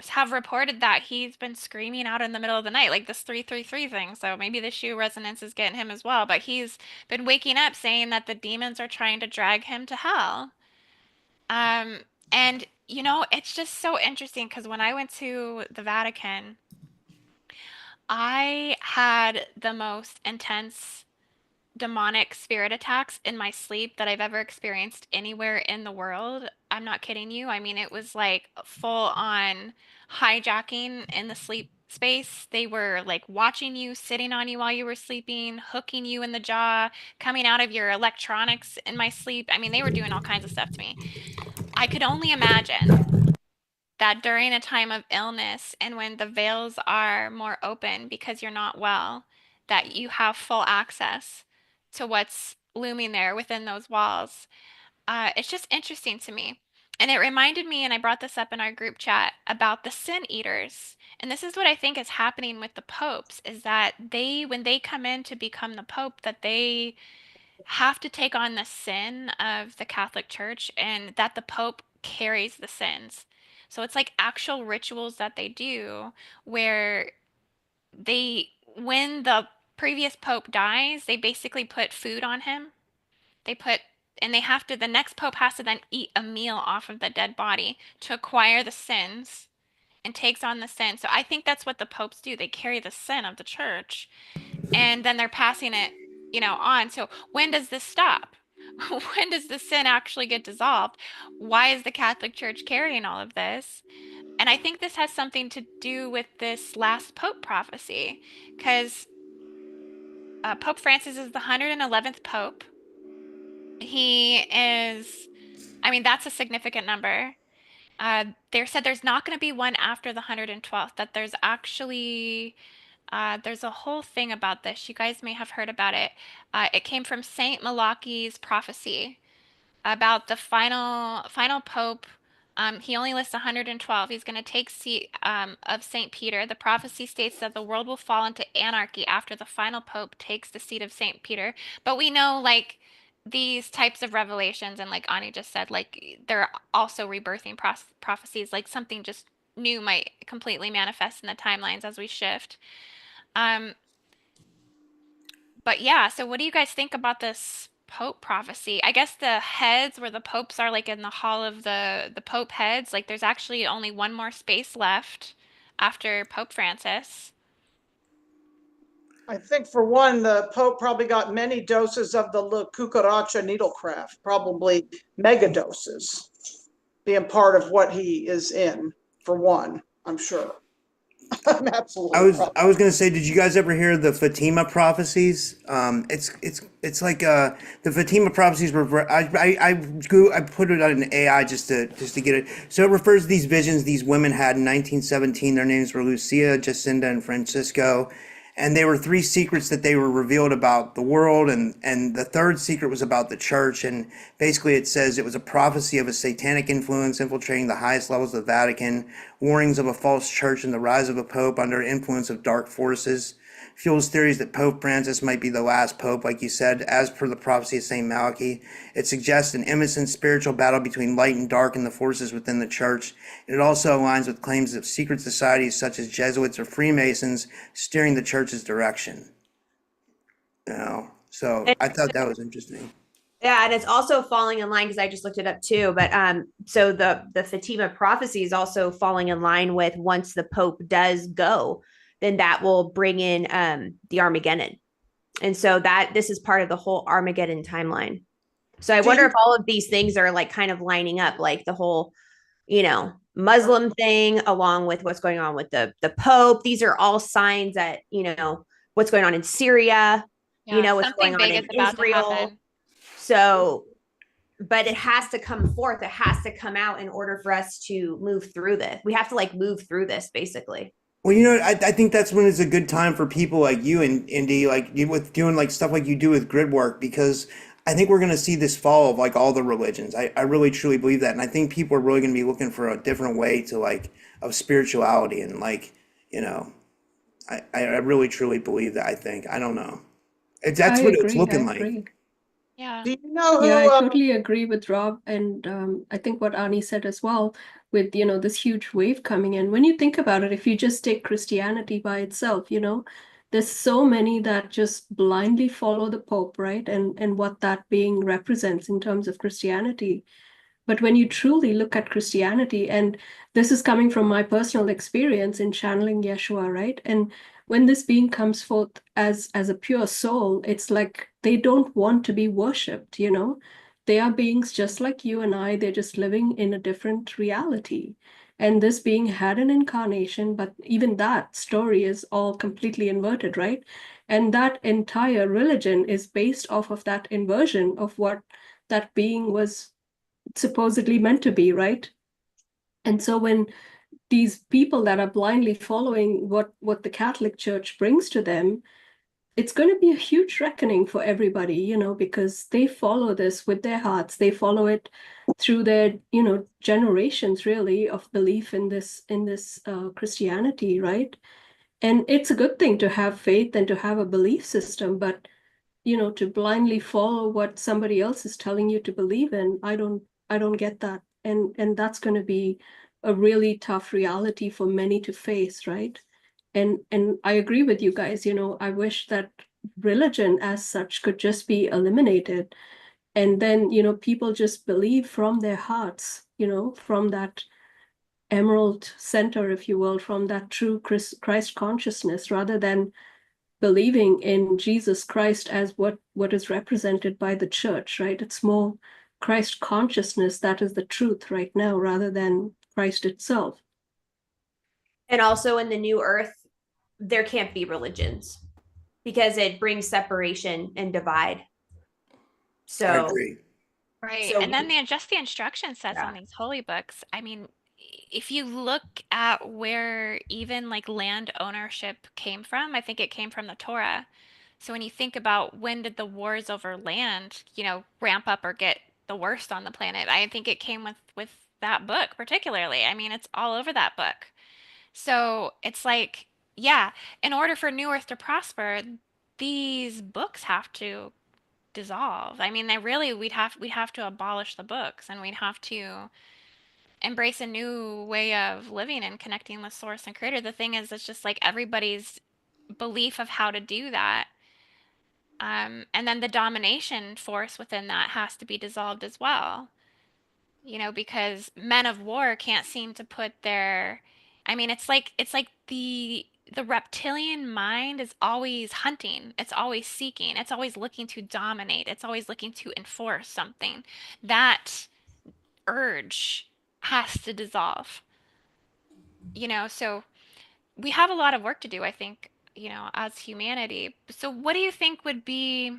have reported that he's been screaming out in the middle of the night, like this 333 thing. So maybe the shoe resonance is getting him as well. But he's been waking up saying that the demons are trying to drag him to hell. Um, and it's just so interesting because when I went to the Vatican, I had the most intense demonic spirit attacks in my sleep that I've ever experienced anywhere in the world. I'm not kidding you. I mean, it was like full on hijacking in the sleep space. They were like watching you, sitting on you while you were sleeping, hooking you in the jaw, coming out of your electronics in my sleep. I mean, they were doing all kinds of stuff to me. I could only imagine that during a time of illness and when the veils are more open because you're not well, that you have full access to what's looming there within those walls. It's just interesting to me. And it reminded me, and I brought this up in our group chat, about the sin eaters. And this is what I think is happening with the popes, is that when they come in to become the pope, that they have to take on the sin of the Catholic Church and that the Pope carries the sins. So it's like actual rituals that they do where when the previous Pope dies, they basically put food on him. They put, and the next Pope has to then eat a meal off of the dead body to acquire the sins and takes on the sin. So I think that's what the popes do. They carry the sin of the church and then they're passing it, on. So when does this stop? When does the sin actually get dissolved? Why is the Catholic Church carrying all of this? And I think this has something to do with this last Pope prophecy, because Pope Francis is the 111th Pope. He is, I mean, that's a significant number. They said there's not going to be one after the 112th, that there's a whole thing about this. You guys may have heard about it. It came from Saint Malachi's prophecy about the final pope. He only lists 112. He's going to take seat of Saint Peter. The prophecy states that the world will fall into anarchy after the final pope takes the seat of Saint Peter. But we know, like, these types of revelations, and like Ani just said, like they're also rebirthing prophecies. Like something just new might completely manifest in the timelines as we shift. Um, but yeah, so what do you guys think about this Pope prophecy? I guess the heads where the popes are like in the hall of the Pope heads, like there's actually only one more space left after Pope Francis. I think for one, the Pope probably got many doses of the La Cucaracha needlecraft, probably mega doses, being part of what he is in, for one, I'm sure. I'm absolutely. I was gonna say, did you guys ever hear the Fatima prophecies? It's like the Fatima prophecies were. I put it on an AI just to get it. So it refers to these visions these women had in 1917. Their names were Lucia, Jacinda, and Francisco, And they were three secrets that they were revealed about the world, and the third secret was about the church. And basically, it says it was a prophecy of a satanic influence infiltrating the highest levels of the Vatican, warnings of a false church, and the rise of a pope under influence of dark forces. Fuels theories that Pope Francis might be the last pope, like you said, as per the prophecy of St. Malachi. It suggests an imminent spiritual battle between light and dark and the forces within the church. And it also aligns with claims of secret societies such as Jesuits or Freemasons steering the church's direction. So And I thought that was interesting. yeah, and it's also falling in line because I just looked it up too. But so the Fatima prophecy is also falling in line with once the Pope does go, then that will bring in the Armageddon. And so that this is part of the whole Armageddon timeline. So I Do wonder you if all of these things are like kind of lining up, like the whole, Muslim thing, along with what's going on with the Pope. These are all signs that, what's going on in Syria, Yeah, what's something going on big is in about to Israel. happen. So, but it has to come forth. It has to come out in order for us to move through this. We have to like move through this basically. Well, I think that's when it's a good time for people like you and Indy, like you with doing like stuff like you do with Gridwork, because I think we're going to see this fall of like all the religions. I really truly believe that. And I think people are really going to be looking for a different way to like of spirituality and like, you know, I really truly believe that. I think. I don't know. That's I what it's agree. I looking like. agree. Yeah. do you know Yeah, I who totally agree with Rob, and I think what Ani said as well, with this huge wave coming in. When you think about it, if you just take Christianity by itself, there's so many that just blindly follow the Pope, right? And what that being represents in terms of Christianity. But when you truly look at Christianity, and this is coming from my personal experience in channeling Yeshua, right? And when this being comes forth as a pure soul, it's like they don't want to be worshipped. They are beings just like you and I, they're just living in a different reality. And this being had an incarnation, but even that story is all completely inverted, right? And that entire religion is based off of that inversion of what that being was supposedly meant to be, right? And so when these people that are blindly following what the Catholic Church brings to them, it's going to be a huge reckoning for everybody, because they follow this with their hearts. They follow it through their, generations really of belief in this Christianity, right? And it's a good thing to have faith and to have a belief system, but to blindly follow what somebody else is telling you to believe in, I don't get that. And that's going to be a really tough reality for many to face, right? And I agree with you guys, I wish that religion as such could just be eliminated. And then, people just believe from their hearts, from that emerald center, if you will, from that true Christ consciousness, rather than believing in Jesus Christ as what is represented by the church, right? It's more Christ consciousness that is the truth right now rather than Christ itself. And also in the new earth, there can't be religions because it brings separation and divide. I So, agree. Right. so And then the instruction sets yeah. on these holy books. I mean, if you look at where even like land ownership came from, I think it came from the Torah. So when you think about when did the wars over land, ramp up or get the worst on the planet, I think it came with that book particularly. I mean, it's all over that book. So it's like, yeah, in order for New Earth to prosper, these books have to dissolve. I mean, we'd have to abolish the books and we'd have to embrace a new way of living and connecting with source and creator. The thing is, it's just like everybody's belief of how to do that. And then the domination force within that has to be dissolved as well. Because men of war can't seem to put their, I mean, it's like the reptilian mind is always hunting, it's always seeking, it's always looking to dominate, it's always looking to enforce something. That urge has to dissolve. So we have a lot of work to do, I think, as humanity. So what do you think would be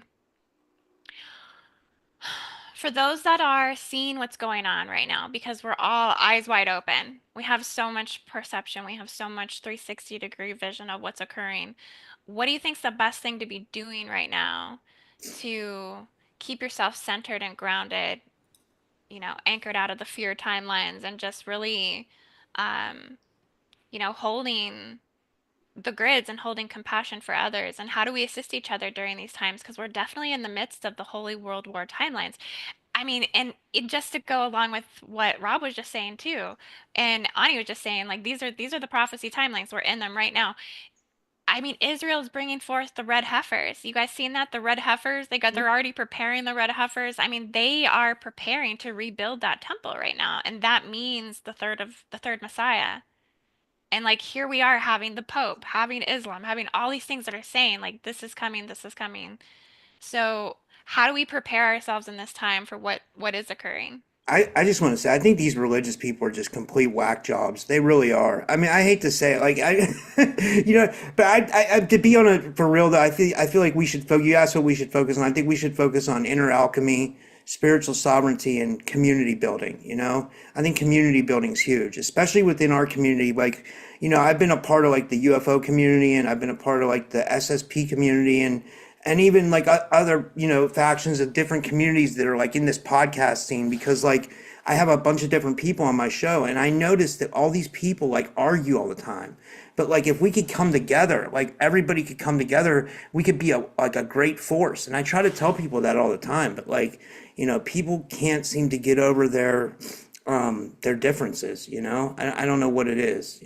For those that are seeing what's going on right now, because we're all eyes wide open, we have so much perception, we have so much 360-degree vision of what's occurring. What do you think's the best thing to be doing right now to keep yourself centered and grounded, anchored out of the fear timelines and just really, um, holding the grids and holding compassion for others? And how do we assist each other during these times? Because we're definitely in the midst of the Holy World War timelines. I mean, and just to go along with what Rob was just saying too, and Ani was just saying, like these are the prophecy timelines. We're in them right now. I mean, Israel's bringing forth the red heifers. You guys seen that? The red heifers, they're already preparing the red heifers. I mean, they are preparing to rebuild that temple right now, and that means the third Messiah. And like here we are having the Pope, having Islam, having all these things that are saying like this is coming, this is coming. So, how do we prepare ourselves in this time for what is occurring? I just want to say, I think these religious people are just complete whack jobs. They really are. I mean, I hate to say it, like but to be on a for real though, I feel like we should focus. You asked what we should focus on. I think we should focus on inner alchemy, spiritual sovereignty, and community building. I think community building is huge, especially within our community. Like, I've been a part of like the UFO community, and I've been a part of like the SSP community, and even like other factions of different communities that are like in this podcast scene, because like I have a bunch of different people on my show, and I noticed that all these people like argue all the time. But like if we could come together, like everybody could come together, we could be a great force. And I try to tell people that all the time, but like people can't seem to get over their differences. I don't know what it is.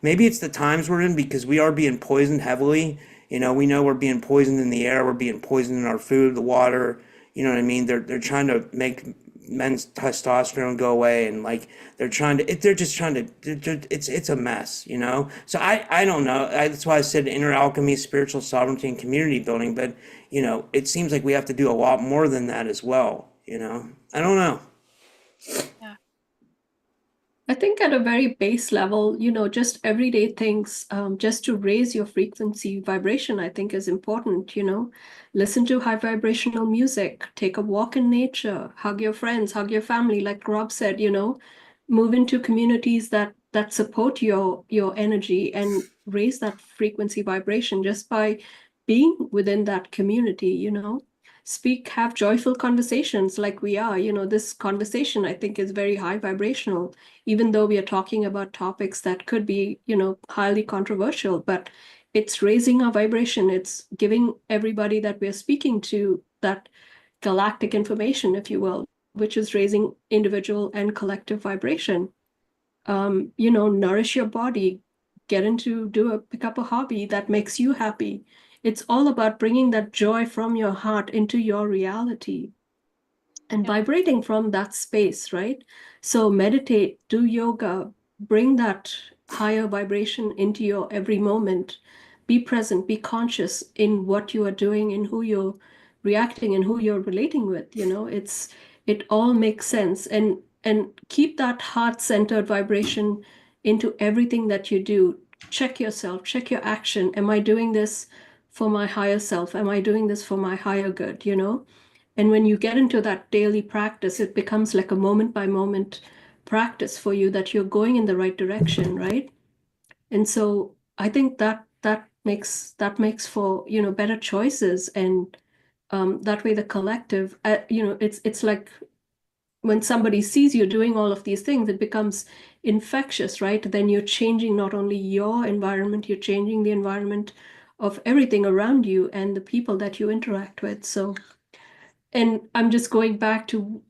Maybe it's the times we're in, because we are being poisoned heavily. We know we're being poisoned in the air, we're being poisoned in our food, the water. You know what I mean? They're trying to make men's testosterone go away, and like they're just trying to. It's a mess. So I don't know. That's why I said inner alchemy, spiritual sovereignty, and community building. But it seems like we have to do a lot more than that as well. I don't know. Yeah. I think at a very base level, just everyday things, just to raise your frequency vibration, I think is important. Listen to high vibrational music, take a walk in nature, hug your friends, hug your family, like Rob said, move into communities that support your energy and raise that frequency vibration just by being within that community. Speak, have joyful conversations like we are. This conversation, I think, is very high vibrational, even though we are talking about topics that could be, highly controversial, but it's raising our vibration. It's giving everybody that we're speaking to that galactic information, if you will, which is raising individual and collective vibration. Nourish your body, pick up a hobby that makes you happy. It's all about bringing that joy from your heart into your reality and Yeah. vibrating from that space, right? So meditate, do yoga, bring that higher vibration into your every moment. Be present, be conscious in what you are doing and who you're reacting and who you're relating with. It all makes sense. And keep that heart-centered vibration into everything that you do. Check yourself, check your action. Am I doing this for my higher self? Am I doing this for my higher good? And when you get into that daily practice, it becomes like a moment by moment practice for you that you're going in the right direction, right? And so I think that makes for better choices, and that way the collective, it's like when somebody sees you doing all of these things, it becomes infectious, right? Then you're changing not only your environment, you're changing the environment of everything around you and the people that you interact with. So. And I'm just going back to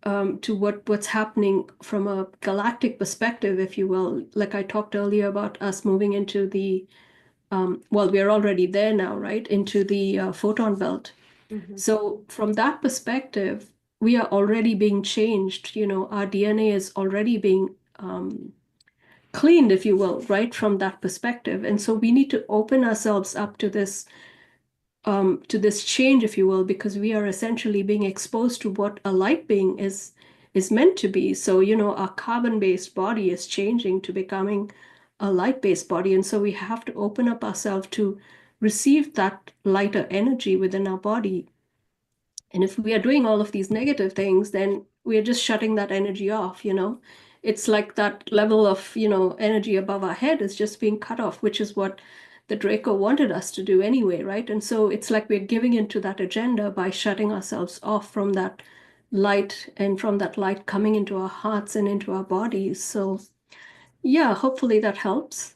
what's happening from a galactic perspective, if you will. Like I talked earlier about us moving into the well, we're already there now, right? Into the photon belt. Mhm. So from that perspective, we are already being changed. Our DNA is already being cleaned, if you will, right? From that perspective. And so we need to open ourselves up to this change, if you will, because we are essentially being exposed to what a light being is meant to be. So, our carbon-based body is changing to becoming a light-based body. And so we have to open up ourselves to receive that lighter energy within our body. And if we are doing all of these negative things, then we are just shutting that energy off, It's like that level of, energy above our head is just being cut off, which is what the Draco wanted us to do anyway, right? And so it's like we're giving into that agenda by shutting ourselves off from that light and from that light coming into our hearts and into our bodies. So yeah, hopefully that helps.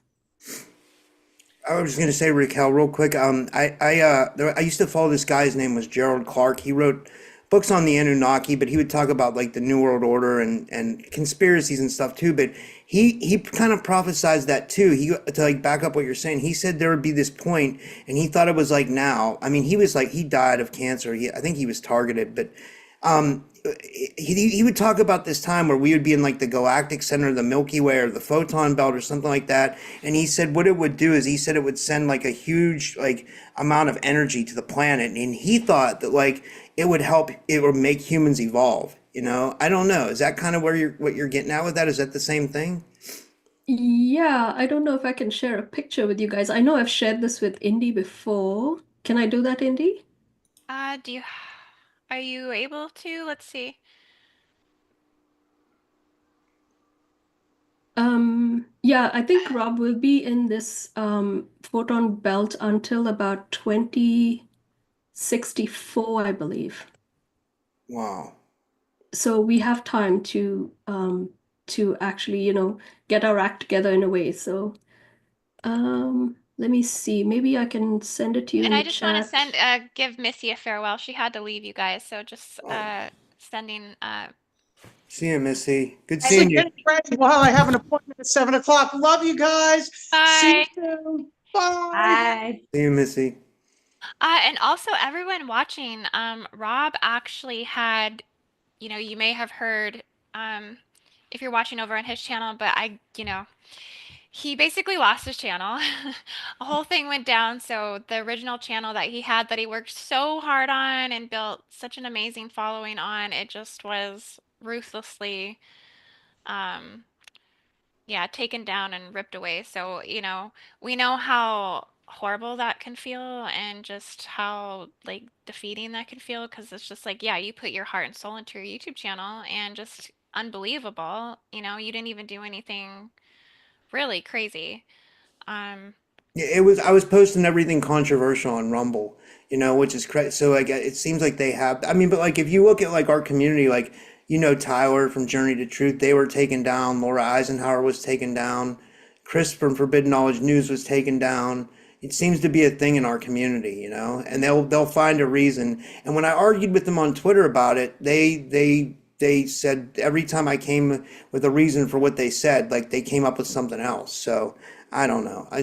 I was just gonna say, Raquel, real quick. I used to follow this guy. His name was Gerald Clark. He wrote books on the Anunnaki, but he would talk about like the New World Order and conspiracies and stuff too. But he kind of prophesized that too. He to like back up what you're saying. He said there would be this point, and he thought it was like now. I mean, he was like he died of cancer. I think he was targeted, but um, he would talk about this time where we would be in like the galactic center of the Milky Way or the photon belt or something like that. And he said what it would do is he said it would send like a huge like amount of energy to the planet. And he thought that like it would make humans evolve. I don't know. Is that kind of what you're getting at with that? Is that the same thing? Yeah, I don't know if I can share a picture with you guys. I know I've shared this with Indy before. Can I do that, Indy? Do you, are you able to? Let's see. Yeah, I think Rob will be in this photon belt until about 2064, I believe. Wow. So we have time to actually, get our act together in a way. So let me see. Maybe I can send it to you And in I the just want to chat. give Missy a farewell. She had to leave, you guys. So just Oh, sending see you, Missy. Good And seeing you. Get ready while I have an appointment at 7 o'clock. Love you guys. See you bye. soon. Bye. bye. See you, Missy. And also everyone watching, Rob actually had, you may have heard, if you're watching over on his channel, but he basically lost his channel. A whole thing went down. So the original channel that he had that he worked so hard on and built such an amazing following on, it just was ruthlessly, um, yeah, taken down and ripped away. So, we know how horrible that can feel and just how like defeating that can feel because it's just like, yeah, you put your heart and soul into your YouTube channel and just unbelievable. You didn't even do anything really crazy. Um, Yeah, it was. I was posting everything controversial on Rumble, which is crazy. So like, it seems like they have. I mean, but like, if you look at like our community, like Tyler from Journey to Truth, they were taken down. Laura Eisenhower was taken down. Chris from Forbidden Knowledge News was taken down. It seems to be a thing in our community, and they'll find a reason. And when I argued with them on Twitter about it, they said every time I came with a reason for what they said, like they came up with something else. So. I don't know. I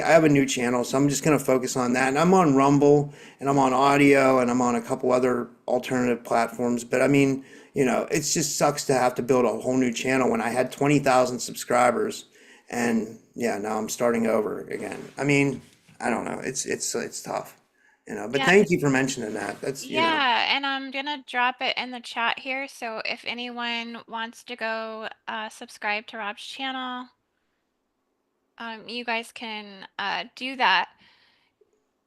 have a new channel, so I'm just gonna focus on that. And I'm on Rumble, and I'm on audio, and I'm on a couple other alternative platforms. But I mean, it just sucks to have to build a whole new channel when I had 20,000 subscribers, and yeah, now I'm starting over again. I mean, I don't know. It's tough, But yeah, thank you for mentioning that. That's. yeah, and I'm gonna drop it in the chat here. So if anyone wants to go subscribe to Rob's channel, you guys can do that.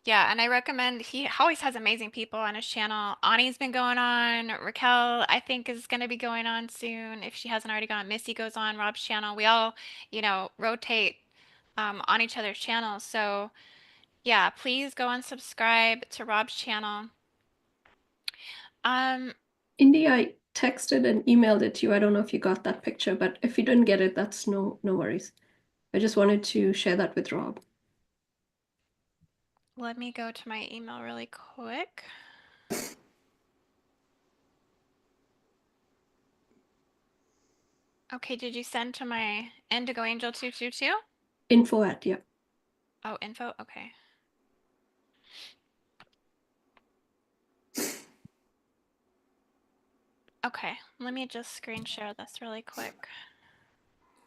Yeah, and I recommend he always has amazing people on his channel. Ani's been going on. Raquel, I think, is going to be going on soon if she hasn't already gone. Missy goes on Rob's channel. We all, rotate on each other's channels. So yeah, please go and subscribe to Rob's channel. Um, Indy, I texted and emailed it to you. I don't know if you got that picture, but if you didn't get it, that's no worries. I just wanted to share that with Rob. let me go to my email really quick. Okay, did you send to my IndigoAngel222? Info at, yeah. Oh, info? Okay. Okay, let me just screen share this really quick.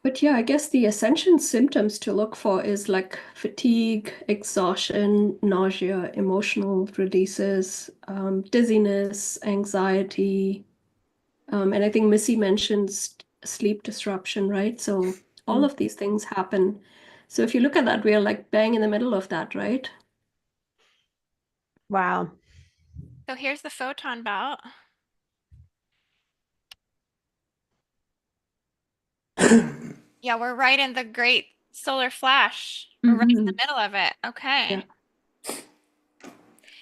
But yeah, I guess the ascension symptoms to look for is like fatigue, exhaustion, nausea, emotional releases, dizziness, anxiety. And I think Missy mentions sleep disruption, right? So all of these things happen. So if you look at that, we are like bang in the middle of that, right? Wow. So here's the photon belt. Yeah, we're right in the great solar flash. We're right in the Hmm. middle of it. Yeah. Okay.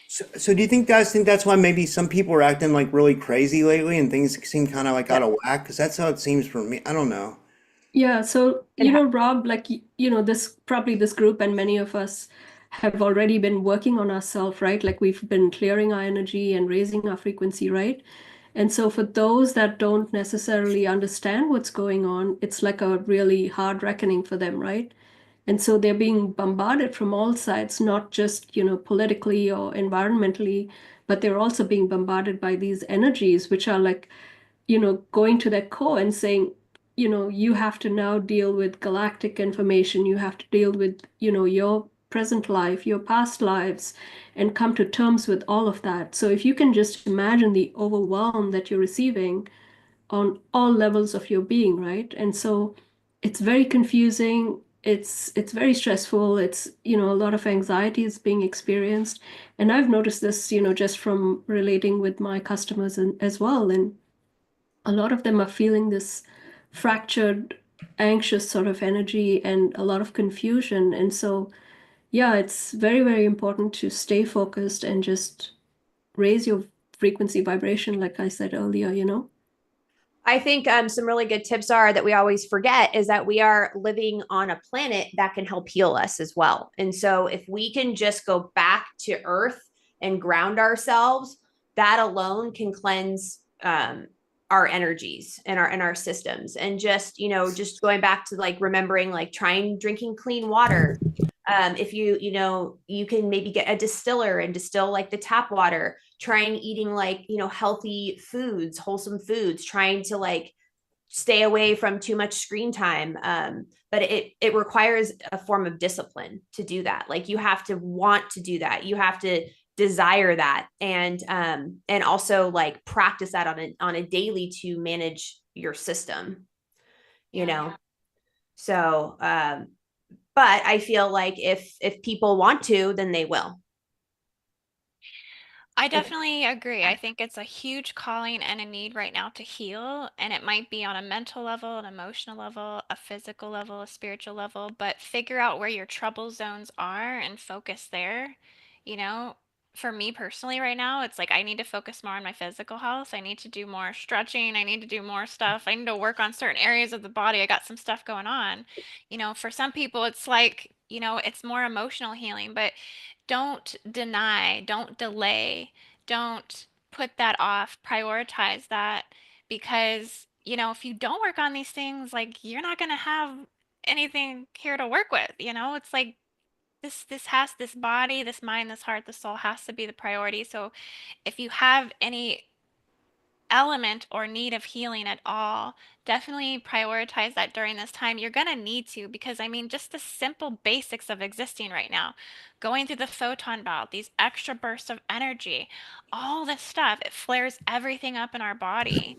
So do you think guys think that's why maybe some people are acting like really crazy lately and things seem kind of like out Yeah. of whack? Because that's how it seems for me. I don't know. Yeah, so And Rob, like this probably this group and many of us have already been working on ourselves, right? Like we've been clearing our energy and raising our frequency, right? And so for those that don't necessarily understand what's going on, it's like a really hard reckoning for them, right? And so they're being bombarded from all sides, not just, politically or environmentally, but they're also being bombarded by these energies, which are like going to their core and saying, you have to now deal with galactic information. You have to deal with, your present life, your past lives, and come to terms with all of that. So if you can just imagine the overwhelm that you're receiving on all levels of your being, right? And so it's very confusing. It's very stressful. It's, a lot of anxiety is being experienced. And I've noticed this, just from relating with my customers as well. And a lot of them are feeling this fractured, anxious sort of energy and a lot of confusion. And so, yeah, it's very, very important to stay focused and just raise your frequency vibration, like I said earlier. I think some really good tips are that we always forget is that we are living on a planet that can help heal us as well. And so if we can just go back to Earth and ground ourselves, that alone can cleanse our energies and our systems. And just just going back to like remembering, like trying drinking clean water. If you can maybe get a distiller and distill like the tap water, trying eating like healthy foods, wholesome foods, trying to like stay away from too much screen time. But it requires a form of discipline to do that. Like you have to want to do that, you have to desire that, and also like practice that on a daily to manage your system, you Yeah. know so but I feel like if people want to, then they will. I definitely agree. I think it's a huge calling and a need right now to heal, and it might be on a mental level, an emotional level, a physical level, a spiritual level, but figure out where your trouble zones are and focus there. You know, for me personally right now, it's like I need to focus more on my physical health. I need to do more stretching. I need to do more stuff. I need to work on certain areas of the body. I got some stuff going on. For some people, it's like, it's more emotional healing, but don't deny, don't delay, don't put that off, prioritize that because, if you don't work on these things, like you're not going to have anything here to work with, It's like this body, this mind, this heart, this soul has to be the priority. So if you have any element or need of healing at all, definitely prioritize that during this time. You're going to need to because, I mean, just the simple basics of existing right now, going through the photon belt, these extra bursts of energy, all this stuff, it flares everything up in our body.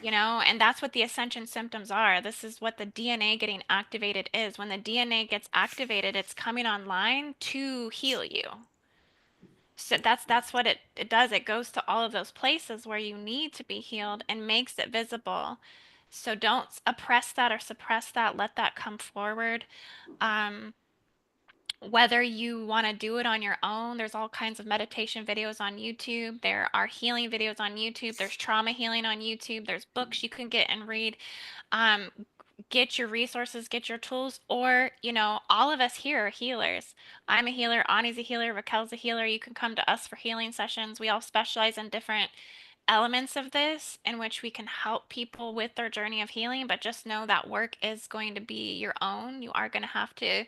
And that's what the ascension symptoms are. This is what the DNA getting activated is. When the DNA gets activated, it's coming online to heal you. So that's what it does. It goes to all of those places where you need to be healed and makes it visible. So don't oppress that or suppress that. Let that come forward. Um, Whether you want to do it on your own, there's all kinds of meditation videos on YouTube. There are healing videos on YouTube. There's trauma healing on YouTube. There's books you can get and read. Um, get your resources, get your tools, or, all of us here are healers. I'm a healer, Ani's a healer, Raquel's a healer. You can come to us for healing sessions. We all specialize in different elements of this in which we can help people with their journey of healing, but just know that work is going to be your own. You are going to have to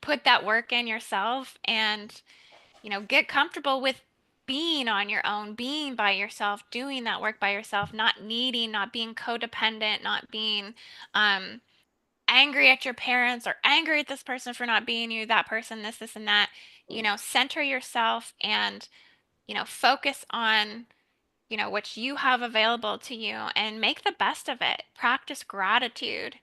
put that work in yourself and, get comfortable with being on your own, being by yourself, doing that work by yourself, not needing, not being codependent, not being um, angry at your parents or angry at this person for not being you, that person, this, and that. Center yourself and, focus on, what you have available to you and make the best of it. Practice gratitude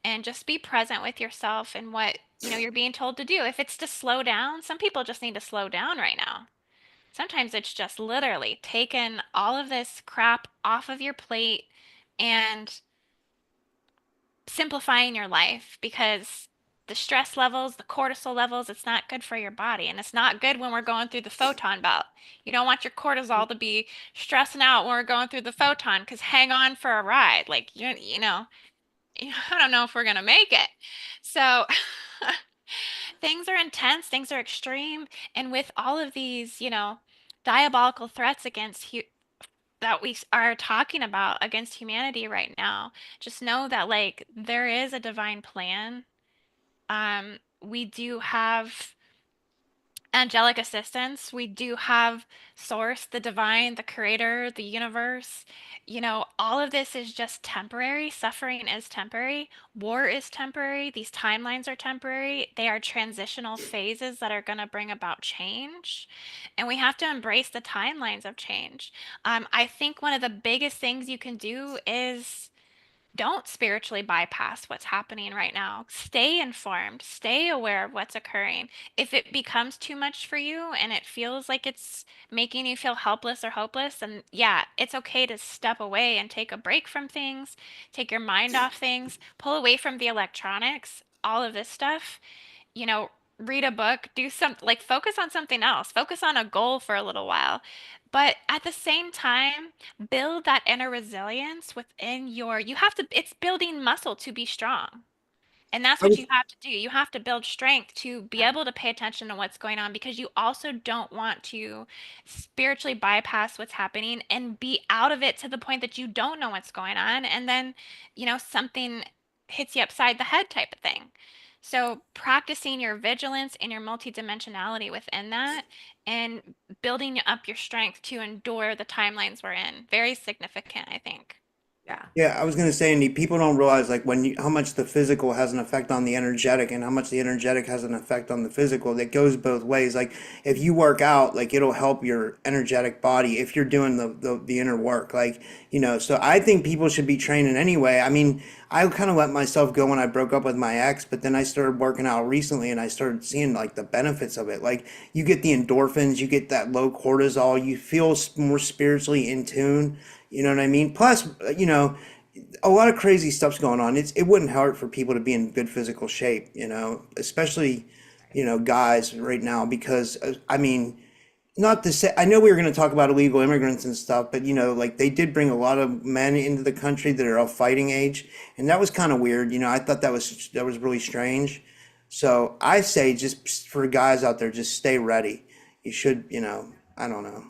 and just be present with yourself and what, you're being told to do. If it's to slow down, some people just need to slow down right now. Sometimes it's just literally taking all of this crap off of your plate and simplifying your life because the stress levels, the cortisol levels, it's not good for your body. And it's not good when we're going through the photon belt. You don't want your cortisol to be stressing out when we're going through the photon because hang on for a ride. Like, I don't know if we're going to make it. So things are intense, things are extreme. And with all of these, diabolical threats that we are talking about against humanity right now, just know that like there is a divine plan. We do have angelic assistance. We do have source, the divine, the creator, the universe. All of this is just temporary. Suffering is temporary. War is temporary. These timelines are temporary. They are transitional phases that are going to bring about change. And we have to embrace the timelines of change. I think one of the biggest things you can do is don't spiritually bypass what's happening right now. Stay informed, stay aware of what's occurring. If it becomes too much for you and it feels like it's making you feel helpless or hopeless, then yeah, it's okay to step away and take a break from things, take your mind off things, pull away from the electronics, all of this stuff. Read a book, do like focus on something else, focus on a goal for a little while. But at the same time, build that inner resilience within it's building muscle to be strong. And that's I what was you have to do. You have to build strength to be able to pay attention to what's going on because you also don't want to spiritually bypass what's happening and be out of it to the point that you don't know what's going on. And then, something hits you upside the head type of thing. So practicing your vigilance and your multidimensionality within that and building up your strength to endure the timelines we're in. Very significant, I think. Yeah. Yeah, I was gonna say, Andy, people don't realize like how much the physical has an effect on the energetic and how much the energetic has an effect on the physical. That goes both ways. Like if you work out, like it'll help your energetic body if you're doing the inner work. So I think people should be training anyway. I mean, I kind of let myself go when I broke up with my ex, but then I started working out recently and I started seeing like the benefits of it. Like you get the endorphins, you get that low cortisol, you feel more spiritually in tune. You know what I mean? Plus, a lot of crazy stuff's going on. It wouldn't hurt for people to be in good physical shape, especially, guys right now because I mean, not to say I know we were going to talk about illegal immigrants and stuff, but like they did bring a lot of men into the country that are of fighting age, and that was kind of weird. I thought that was really strange. So I say just for guys out there, just stay ready. You should, I don't know.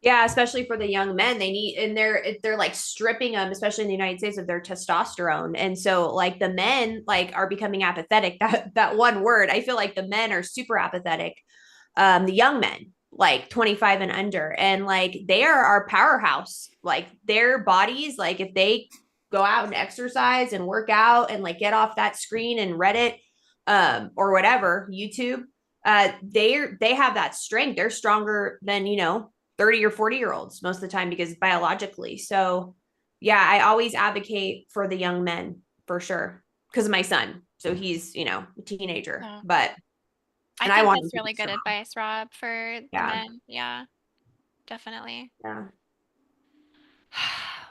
Yeah, especially for the young men, they need, and they're like stripping them, especially in the United States, of their testosterone, and so like the men like are becoming apathetic. That one word, I feel like the men are super apathetic. The young men, like 25 and under, and like they are our powerhouse. Like their bodies, like if they go out and exercise and work out and like get off that screen and Reddit, or whatever, YouTube, they have that strength. They're stronger than 30 or 40 year olds most of the time because biologically. So yeah, I always advocate for the young men for sure because of my son. So he's a teenager, So but I and I think want him that's to be really good strong. advice, Rob, for the Yeah. men. Yeah, definitely. Yeah.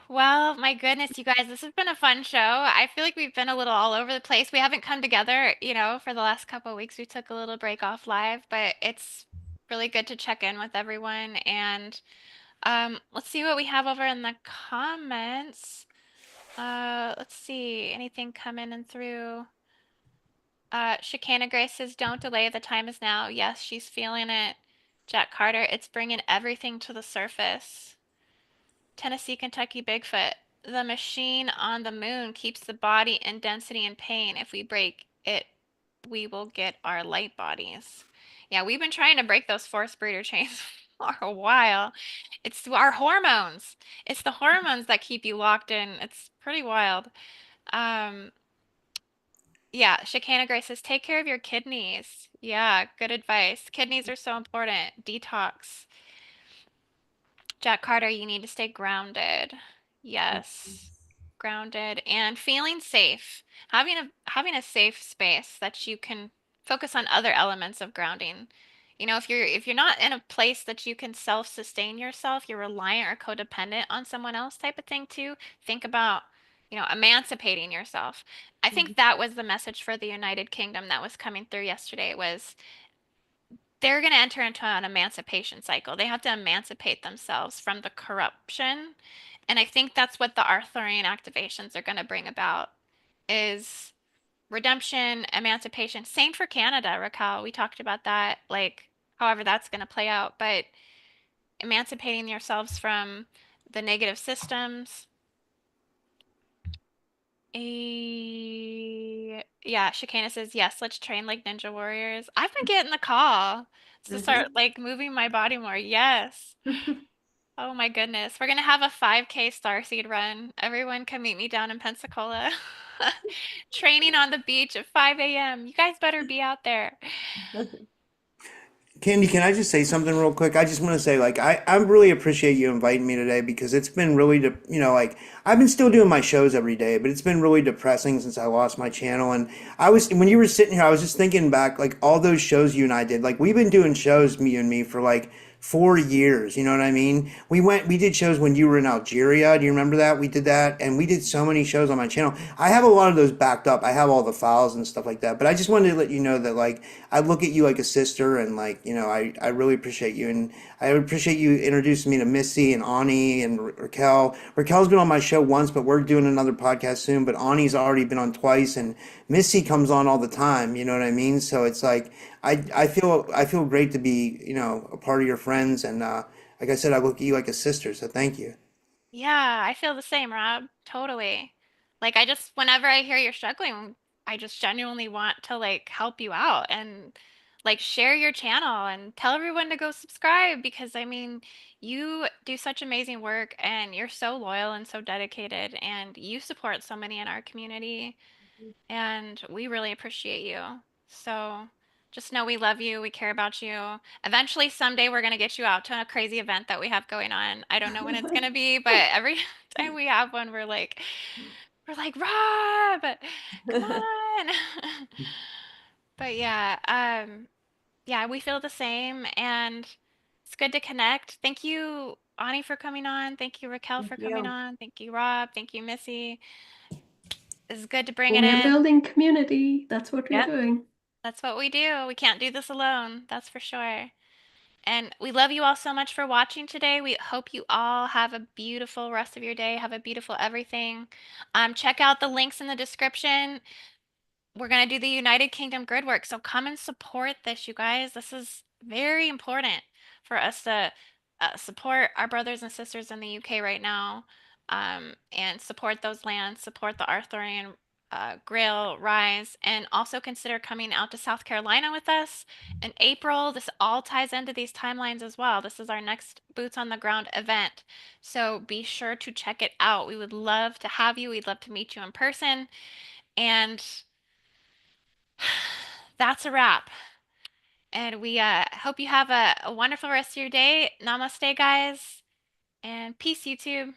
Well, my goodness, you guys, this has been a fun show. I feel like we've been a little all over the place. We haven't come together, for the last couple of weeks. We took a little break off live, but it's really good to check in with everyone. And let's see what we have over in the comments. Let's see, anything coming in through. Shakana Grace says, "Don't delay. The time is now." Yes, she's feeling it. Jack Carter, it's bringing everything to the surface. Tennessee, Kentucky Bigfoot. The machine on the moon keeps the body in density and pain. If we break it, we will get our light bodies. Yeah, we've been trying to break those force breeder chains for a while. It's our hormones. It's the hormones that keep you locked in. It's pretty wild. Um, yeah, Shakana Grace says, take care of your kidneys. Yeah, good advice. Kidneys are so important. Detox. Jack Carter, you need to stay grounded. Yes, grounded and feeling safe. Having a safe space that you can focus on other elements of grounding. if you're not in a place that you can self-sustain yourself, you're reliant or codependent on someone else type of thing too, think about, emancipating yourself. I think that was the message for the United Kingdom that was coming through yesterday was they're going to enter into an emancipation cycle. They have to emancipate themselves from the corruption. And I think that's what the Arthurian activations are going to bring about is redemption, emancipation. Same for Canada, Raquel. We talked about that, like however that's going to play out, but emancipating yourselves from the negative systems. Yeah, Shikana says, yes, let's train like ninja warriors. I've been getting the call to start like moving my body more. Yes. Oh my goodness. We're gonna have a 5K Starseed run. Everyone come meet me down in Pensacola. Training on the beach at 5 a.m. You guys better be out there. Candy, can I just say something real quick? I just want to say, like, I really appreciate you inviting me today because it's been really, like, I've been still doing my shows every day, but it's been really depressing since I lost my channel. And when you were sitting here, I was just thinking back, like, all those shows you and I did. Like, we've been doing shows, me and me, for like 4 years. You know what I mean? We did shows when you were in Algeria. Do you remember that? We did that, and we did so many shows on my channel. I have a lot of those backed up. I have all the files and stuff like that. But I just wanted to let you know that, like, I look at you like a sister, and like, I really appreciate you, and I appreciate you introducing me to Missy and Ani and Raquel. Raquel's been on my show once, but we're doing another podcast soon. But Ani's already been on twice, and Missy comes on all the time. You know what I mean? So it's like I feel great to be a part of your friends, and like I said, I look at you like a sister. So thank you. Yeah, I feel the same, Rob. Totally. Like whenever I hear you're struggling, I just genuinely want to like help you out and like share your channel and tell everyone to go subscribe because I mean, you do such amazing work and you're so loyal and so dedicated and you support so many in our community and we really appreciate you. So just know we love you, we care about you. Eventually, someday we're gonna get you out to a crazy event that we have going on. I don't know when it's gonna be, but every time we have one, we're like, Rob, come on. But yeah, we feel the same, and it's good to connect. Thank you, Ani, for coming on. Thank you, Raquel, Thank for coming you. on. Thank you, Rob. Thank you, Missy. It's good to bring Well, it we're in. building community. That's what we're Yep. doing. That's what we do. We can't do this alone, that's for sure. And we love you all so much for watching today. We hope you all have a beautiful rest of your day. Have a beautiful everything. Check out the links in the description. We're going to do the United Kingdom Gridwork. So come and support this, you guys. This is very important for us to support our brothers and sisters in the UK right now and support those lands, support the Arthurian Grail rise, and also consider coming out to South Carolina with us in April. This all ties into these timelines as well. This is our next boots on the ground event. So be sure to check it out. We would love to have you. We'd love to meet you in person. And that's a wrap. And we hope you have a wonderful rest of your day. Namaste, guys, and peace, YouTube.